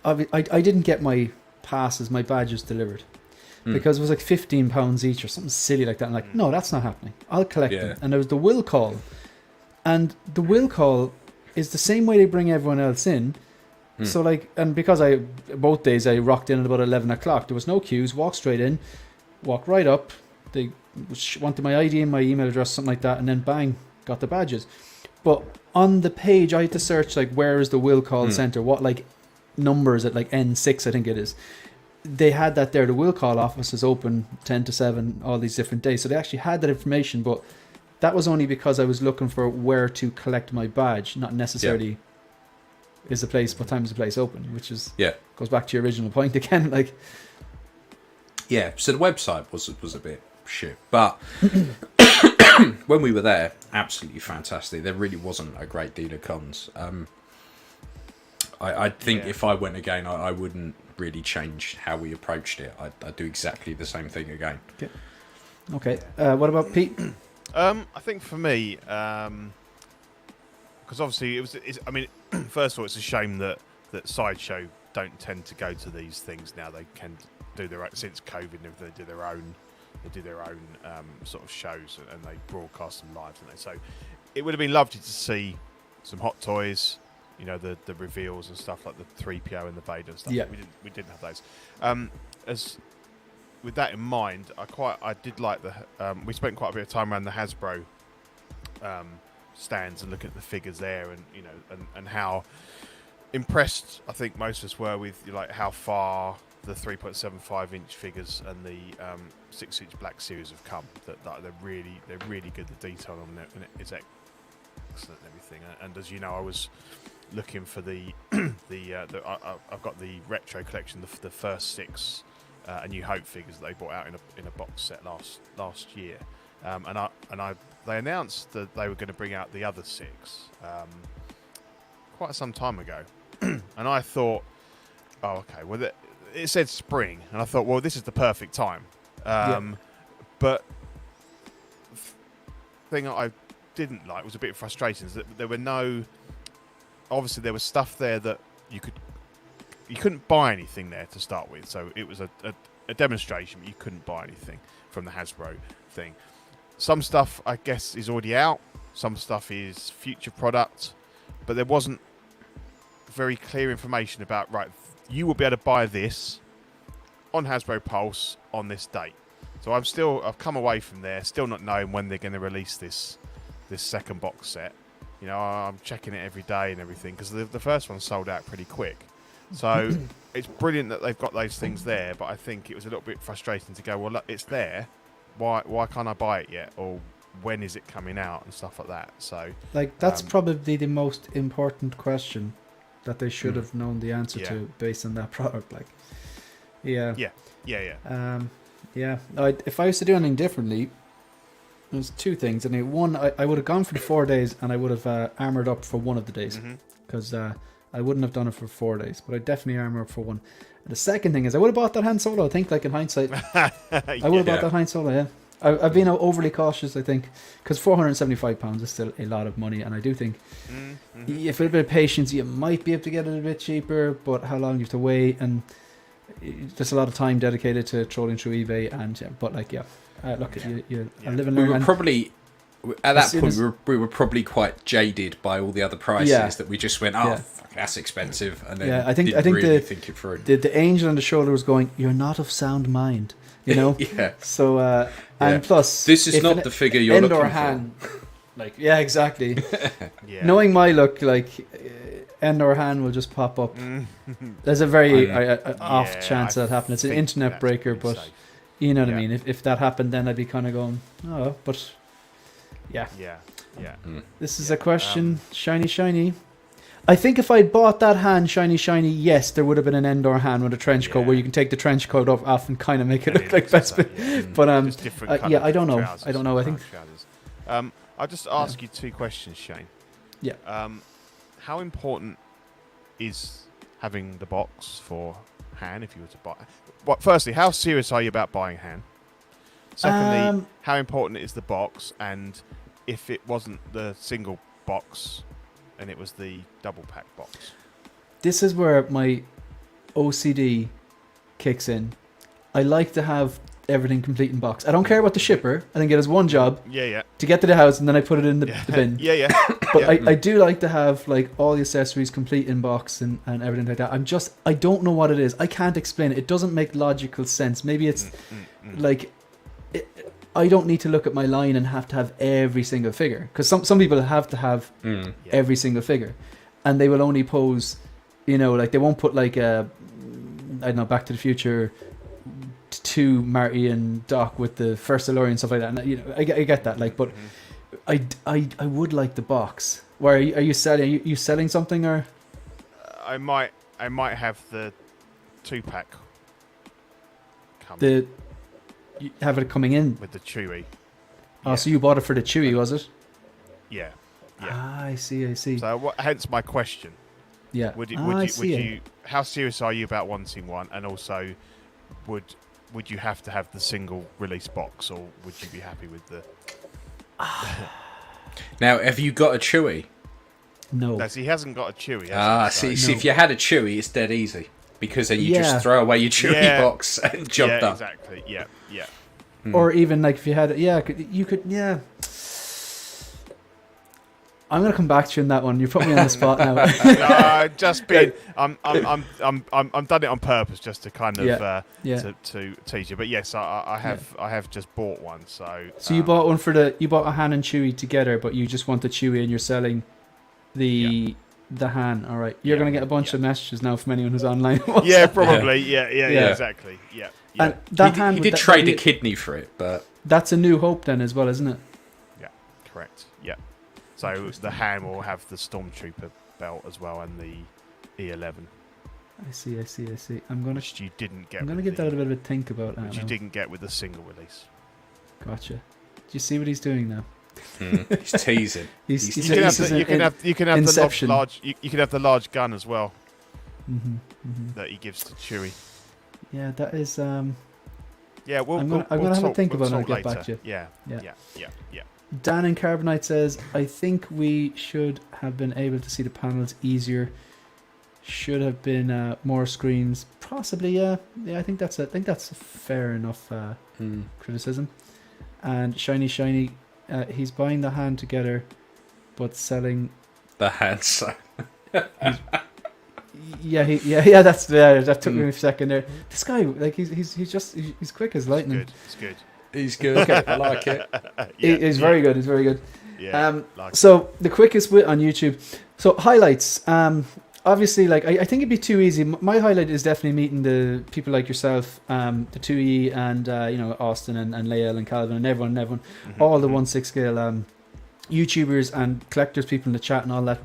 didn't get my passes, my badges delivered. Because it was like £15 each or something silly like that. I'm like, no, that's not happening. I'll collect them. And there was the will call. And the will call is the same way they bring everyone else in. So like, and because both days I rocked in at about 11 o'clock, there was no queues, walked straight in, walked right up. They wanted my ID and my email address, something like that. And then bang, got the badges. But on the page, I had to search like, where is the will call center? What like number is it? Like N6, I think it is. They had that there. The will call office is open 10 to 7 all these different days. So they actually had that information, but that was only because I was looking for where to collect my badge, not necessarily what time is the place open, which is goes back to your original point again. Like, so the website was a bit shit, but when we were there, absolutely fantastic. There really wasn't a great deal of cons. I think if I went again, I wouldn't really change how we approached it. I'd do exactly the same thing again. Okay. What about Pete? I think for me, because obviously I mean, first of all, it's a shame that Sideshow don't tend to go to these things now. They can do their own, since COVID, they do their own sort of shows, and they broadcast them live, don't they? So it would have been lovely to see some hot toys, you know, the reveals and stuff like the 3PO and the Vader and stuff. We didn't have those. As with that in mind, I did like we spent quite a bit of time around the Hasbro stands and looking at the figures there, and you know, and how impressed I think most of us were with like how far the 3.75 inch figures and the 6 inch Black Series have come. That they're really good. The detail on it, and it's excellent and everything. And as you know, I was looking for I've got the retro collection, the first 6 A New Hope figures that they brought out in a box set last year, and I they announced that they were going to bring out the other 6 quite some time ago, and I thought, oh, okay, well, it said spring, and I thought, well, this is the perfect time. But the thing that I didn't like was a bit frustrating, is that there were obviously there was stuff there that you couldn't buy anything there to start with, so it was a demonstration, but you couldn't buy anything from the Hasbro thing. Some stuff, I guess, is already out. Some stuff is future product, but there wasn't very clear information about, right, you will be able to buy this on Hasbro Pulse on this date. So I've come away from there still not knowing when they're going to release this second box set. You know, I'm checking it every day and everything, because the first one sold out pretty quick. So it's brilliant that they've got those things there, but I think it was a little bit frustrating to go, well, look, it's there. Why can't I buy it yet? Or when is it coming out and stuff like that? So, like, that's probably the most important question that they should have known the answer to based on that product. Like, if I was to do anything differently, there's 2 things. I mean, one, I would have gone for the 4 days, and I would have armored up for one of the days, because I wouldn't have done it for 4 days, but I definitely armor up for one. And the second thing is, I would have bought that Han Solo. I think, like, in hindsight, I would have bought that Han Solo. Yeah, I've been overly cautious, I think, because £475 is still a lot of money, and I do think if with a bit of patience, you might be able to get it a bit cheaper. But how long you have to wait, and there's a lot of time dedicated to trolling through eBay, and you live and learn. We were probably at that point we were probably quite jaded by all the other prices that we just went, fuck, that's expensive, and then I think really think it through. The angel on the shoulder was going, "You're not of sound mind," you know. So and plus, this is not the figure you're looking for. Like, exactly. Knowing my look, like, Endor Han will just pop up. There's a very off chance that happens. It's an internet breaker, but safe. You know what I mean. If that happened, then I'd be kind of going, oh, but This is a question, shiny. I think if I'd bought that Han shiny, yes, there would have been an Endor Han with a trench coat where you can take the trench coat off and kind of make it look like Bespin. But I don't know. I don't know. I think. I'll just ask you 2 questions, Shane. Yeah. How important is having the box for Han if you were to buy? Well, firstly, how serious are you about buying Han? Secondly, how important is the box? And if it wasn't the single box and it was the double pack box? This is where my OCD kicks in. I like to have everything complete in box. I don't care about the shipper. I think it has one job to get to the house, and then I put it in the bin. But I do like to have, like, all the accessories complete in box and everything like that. I don't know what it is. I can't explain it. It doesn't make logical sense. Maybe it's like I don't need to look at my line and have to have every single figure, because some people have to have every single figure, and they will only pose, you know, like they won't put like a, I don't know, Back to the Future 2 Marty and Doc with the first DeLorean and stuff like that. And, you know, I get that, like, but I would like the box. Where are you selling? Are you selling something, or? I might have the 2-pack. You have it coming in with the Chewie. Oh, so you bought it for the Chewie, was it? Yeah. Ah, I see. So hence my question. Yeah. Would you? How serious are you about wanting one? And also, would you have to have the single release box, or would you be happy with the? Now, have you got a Chewie? No. He hasn't got a Chewie. See, if you had a Chewie, it's dead easy, because then you just throw away your Chewie box and jump up. Exactly. Yeah. Or even like if you had, you could. I'm gonna come back to you on that one. You put me on the spot now. No, just been. I'm done it on purpose just to kind of to tease you. But yes, I have just bought one. So you bought one you bought a Han and Chewie together, but you just want the Chewie and you're selling the Han. All right, you're gonna get a bunch of messages now from anyone who's online. Yeah, probably. Yeah, exactly. Yeah. And that he did trade a kidney for it, but that's A New Hope then as well, isn't it? Yeah, correct. Yeah. So the Han will have the Stormtrooper belt as well, and the E11. I see. I'm gonna. Which you didn't get. I'm gonna give that a bit of a think about. Which you didn't get with the single release. Gotcha. Do you see what he's doing now? He's teasing. He's you can have Inception. you can have the large gun as well that he gives to Chewie. Yeah, that is. Yeah, I'm gonna have a think about it and get back to you. Yeah. Dan in Carbonite says, I think we should have been able to see the panels easier. Should have been more screens. Possibly, yeah. I think that's a fair enough criticism. And Shiny, he's buying the hand together, but selling the hand. That took me a second there. This guy, like, he's quick as lightning. It's good. He's good. Okay, I like it. He's very good. He's very good. Yeah. So the quickest wit on YouTube. So highlights. Obviously, like I think it'd be too easy. My highlight is definitely meeting the people like yourself, the 2E and Austin and Lael and Calvin and everyone, all the 1/6 scale YouTubers and collectors, people in the chat and all that.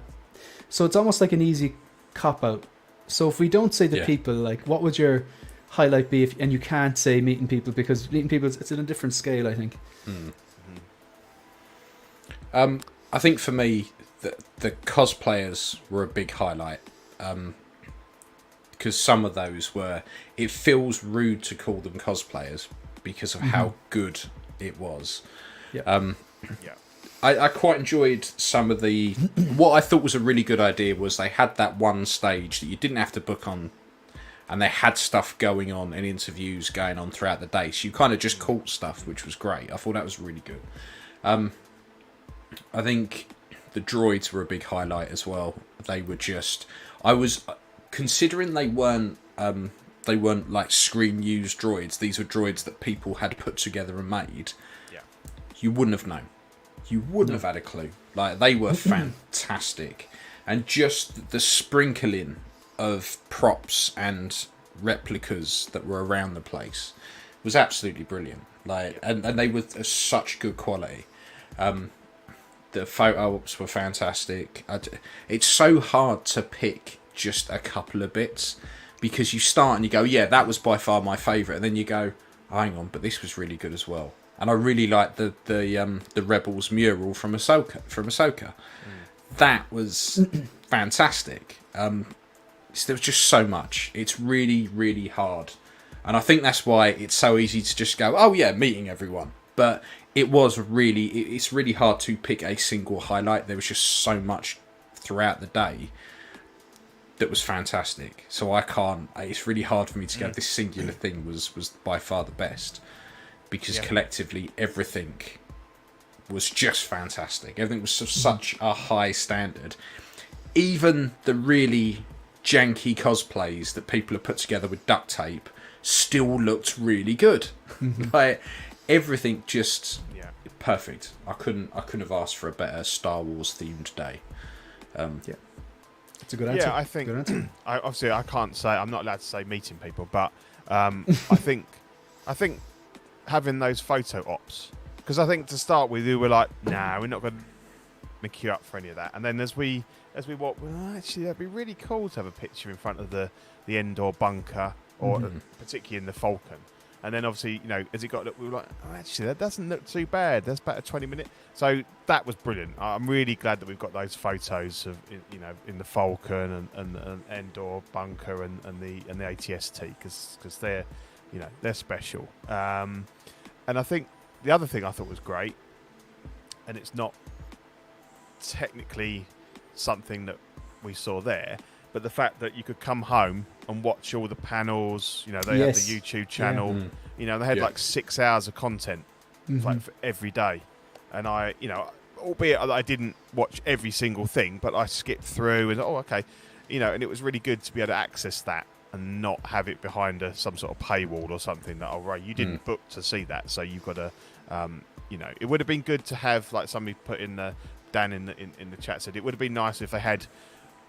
So it's almost like an easy cop out. So if we don't say the people, like, what would your highlight be? And you can't say meeting people, because meeting people, it's at a different scale, I think. I think for me, the cosplayers were a big highlight. Because some of those were, it feels rude to call them cosplayers because of how good it was. I quite enjoyed some of the, what I thought was a really good idea was they had that one stage that you didn't have to book on, and they had stuff going on and interviews going on throughout the day, so you kind of just caught stuff, which was great. I thought that was really good. I think the droids were a big highlight as well. They were just, I was considering they weren't like screen used droids. These were droids that people had put together and made. You wouldn't have known. You wouldn't have had a clue. Like, they were fantastic, and just the sprinkling of props and replicas that were around the place was absolutely brilliant. Like, and they were such good quality. The photo ops were fantastic. It's so hard to pick just a couple of bits, because you start and you go, yeah, that was by far my favourite, and then you go, oh, hang on, but this was really good as well. And I really liked the Rebels mural from Ahsoka. That was fantastic. There was just so much. It's really, really hard, and I think that's why it's so easy to just go, oh yeah, meeting everyone. But it's really hard to pick a single highlight. There was just so much throughout the day that was fantastic. So it's really hard for me to go, this singular thing was by far the best, because collectively everything was just fantastic. Everything was of such a high standard. Even the really janky cosplays that people have put together with duct tape still looked really good. Like, everything just perfect. I couldn't have asked for a better Star Wars themed day. It's a good answer. Yeah, I think. Obviously, I can't say, I'm not allowed to say meeting people, but I think having those photo ops, because I think to start with we were like, nah, we're not going to queue up for any of that. And then as we walk, well, actually, that'd be really cool to have a picture in front of the Endor bunker, or particularly in the Falcon. And then obviously, as it got, we were like, oh, actually, that doesn't look too bad. That's about a 20-minute. So that was brilliant. I'm really glad that we've got those photos of, in the Falcon and Endor bunker and the ATST, because they're, they're special. And I think the other thing I thought was great, and it's not technically something that we saw there, but the fact that you could come home and watch all the panels, they had the YouTube channel, they had like 6 hours of content like for every day. And I, albeit that I didn't watch every single thing, but I skipped through and, okay, and it was really good to be able to access that and not have it behind some sort of paywall or something that, right, you didn't book to see that, so you've got to, it would have been good to have, like somebody put in Dan in the chat said, it would have been nice if they had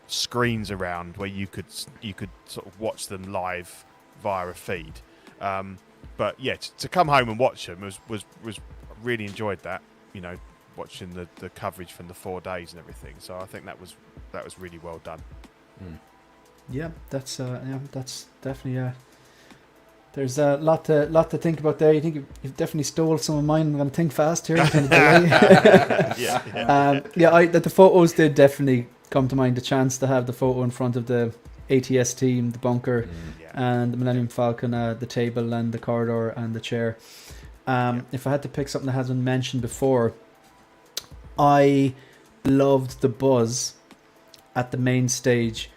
screens around where you could sort of watch them live via a feed. But yeah, to come home and watch them was really enjoyed that. Watching the coverage from the 4 days and everything. So I think that was really well done. Yeah, that's definitely There's a lot to think about there. You think you've definitely stole some of mine. I'm going to think fast here. The photos did definitely come to mind. The chance to have the photo in front of the ATS team, the bunker, and the Millennium Falcon, the table and the corridor and the chair. If I had to pick something that hasn't been mentioned before, I loved the buzz at the main stage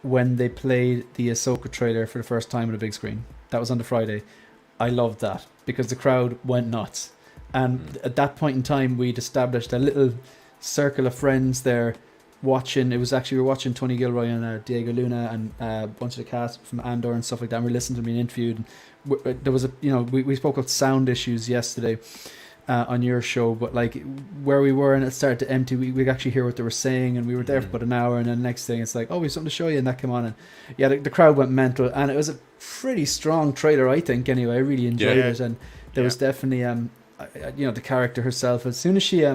when they played the Ahsoka trailer for the first time on a big screen. That was on the Friday. I loved that because the crowd went nuts. And at that point in time, we'd established a little circle of friends there watching. We were watching Tony Gilroy and Diego Luna and a bunch of the cast from Andor and stuff like that. And we listened to them being interviewed. And there was we spoke of sound issues yesterday on your show, but like where we were and it started to empty, we actually hear what they were saying, and we were there for about an hour, and then the next thing it's like, oh, we have something to show you, and that came on, and the crowd went mental, and it was a pretty strong trailer, I think. Anyway, I really enjoyed it, and there was definitely the character herself, as soon as she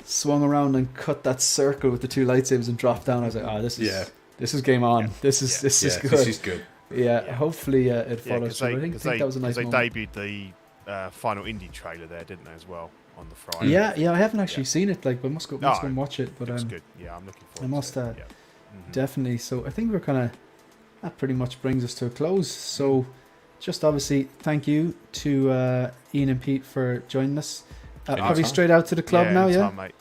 swung around and cut that circle with the two lightsabers and dropped down, I was like, oh, this is game on. This is good. This is good. Hopefully it follows through. I think that was a nice moment. They debuted the final indie trailer there, didn't they, as well, on the Friday? Yeah, I haven't actually seen it. Like, but must go and watch it. But it's good. Yeah, I'm looking forward. I must definitely. So I think we're that pretty much brings us to a close. So just obviously thank you to Ian and Pete for joining us. Probably straight out to the club now, mate.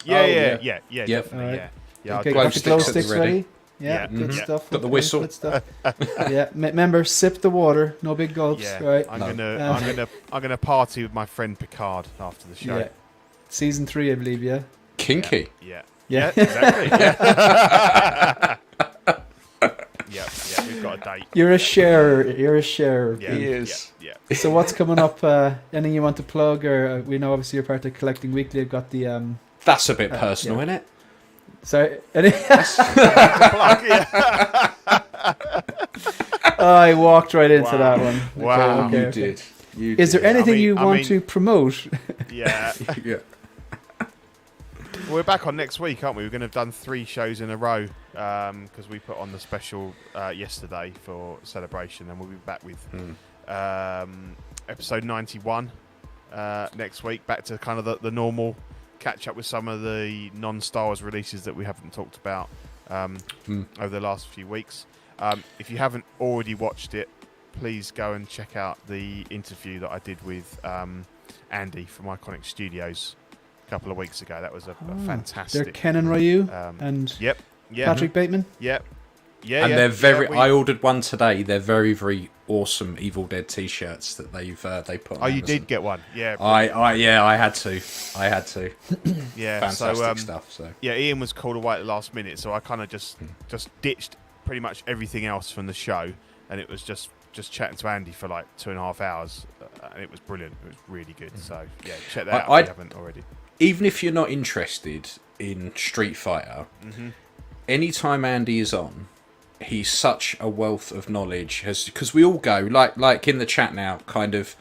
Yeah, definitely. Right. Yeah. Okay, got the glow sticks ready. Yeah, good stuff. Got the whistle. Good stuff. Remember, sip the water, no big gulps. Yeah, right. I'm gonna party with my friend Picard after the show. Yeah. Season 3, I believe. Yeah. Kinky. Yeah, exactly. Yeah. Yeah, we've got a date. You're a sharer. Yeah, he is. Yeah. So what's coming up? Anything you want to plug? Or we know obviously you're part of Collecting Weekly. I've got the. That's a bit personal, isn't it? Sorry. I walked right into that one. Wow. Okay. You did. Is there anything you want to promote? Yeah. We're back on next week, aren't we? We're going to have done 3 shows in a row because we put on the special yesterday for Celebration, and we'll be back with episode 91 next week. Back to kind of the normal catch up with some of the non-Star Wars releases that we haven't talked about over the last few weeks. If you haven't already watched it, please go and check out the interview that I did with Andy from Iconic Studios a couple of weeks ago. That was a fantastic. They're Ken and Ryu and Patrick Bateman. Yep. Yeah, and they're very. I ordered one today. They're very, very awesome Evil Dead T-shirts that they put on. Oh, you Amazon. did get one. Yeah. I had to. Yeah. Fantastic stuff. So yeah, Ian was called away at the last minute, so I kind of just ditched pretty much everything else from the show, and it was just chatting to Andy for like 2.5 hours, and it was brilliant. It was really good. So yeah, check that out if you haven't already. Even if you're not interested in Street Fighter, anytime Andy is on, he's such a wealth of knowledge. Because we all go like in the chat now, kind of.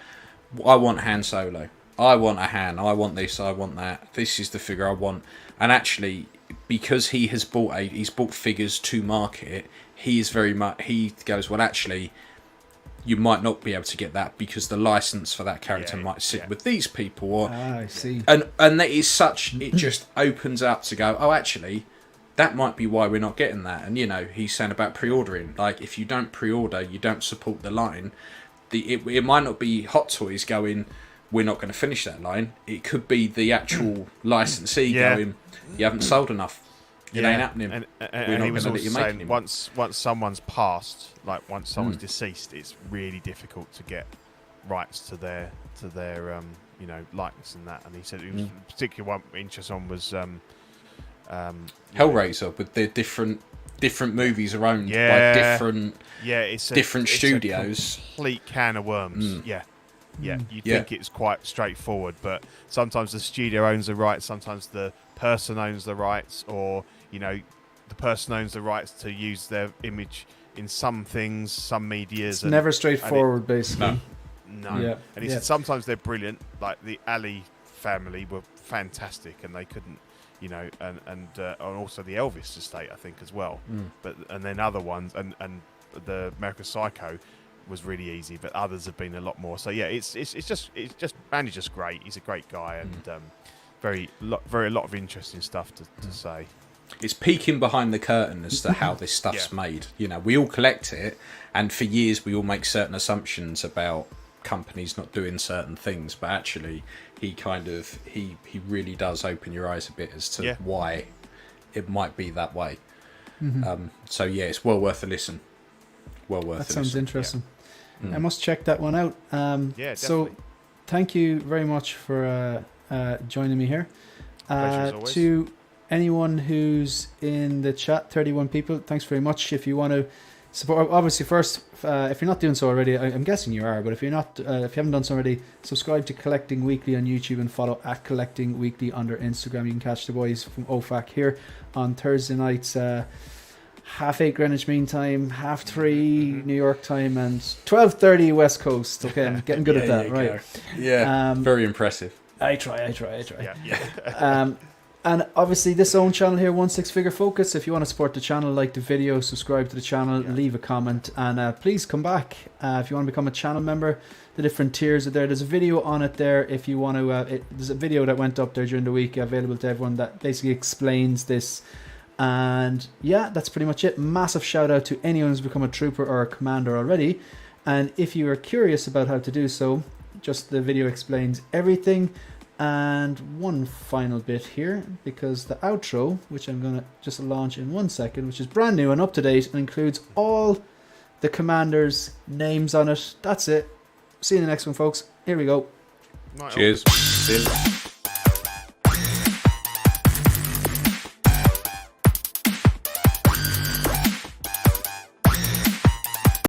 I want Han Solo. I want a Han. I want this. I want that. This is the figure I want. And actually, because he's bought figures to market. He's very much. He goes, well, actually, you might not be able to get that because the license for that character might sit with these people. Or, I see. And that is such. It just opens up to go. Oh, actually. That might be why we're not getting that. And, he's saying about pre-ordering. Like, if you don't pre-order, you don't support the line. It might not be Hot Toys going, we're not going to finish that line. It could be the actual licensee going, you haven't sold enough. It ain't happening. And we're not he was going to let also you saying, make it. once someone's passed, like once someone's deceased, it's really difficult to get rights to their likeness and that. And he said, particularly one interest on was... Hellraiser with their different movies are owned by different it's studios. A complete can of worms. You think it's quite straightforward, but sometimes the studio owns the rights, sometimes the person owns the rights, or the person owns the rights to use their image in some things, some medias. It's never straightforward, basically. No. Yeah. And he said sometimes they're brilliant, like the Ali family were fantastic, and they couldn't. And also the Elvis estate, I think, as well. And then other ones, and the American Psycho, was really easy, but others have been a lot more. So yeah, it's just Andy's just great. He's a great guy, and very a lot of interesting stuff to say. It's peeking behind the curtain as to how this stuff's made. You know, we all collect it, and for years we all make certain assumptions about companies not doing certain things, but actually he really does open your eyes a bit as to why it might be that way. So yeah, it's well worth a listen. That sounds interesting. I must check that one out. Definitely. So thank you very much for joining me here. Pleasure as always. To anyone who's in the chat, 31 people, thanks very much. If you want to support, obviously first, if you're not doing so already, I'm guessing you are, but if you're not, if you haven't done so already, subscribe to Collecting Weekly on YouTube and follow at Collecting Weekly on their Instagram. You can catch the boys from Ofac here on Thursday nights, 8:30 Greenwich Mean Time, 3:30 New York time, and 12:30 West Coast. Okay, I'm getting good at that, right? Go. Yeah, very impressive. I try. And obviously this own channel here, 16 Figure Focus. If you want to support the channel, like the video, subscribe to the channel, leave a comment, and please come back if you want to become a channel member. The different tiers are there. There's a video on it there if you want to. There's a video that went up there during the week available to everyone that basically explains this. And yeah, that's pretty much it. Massive shout out to anyone who's become a trooper or a commander already. And if you are curious about how to do so, just the video explains everything. And one final bit here, because the outro, which I'm going to just launch in 1 second, which is brand new and up to date and includes all the commanders' names on it. That's it. See you in the next one, folks. Here we go. Cheers.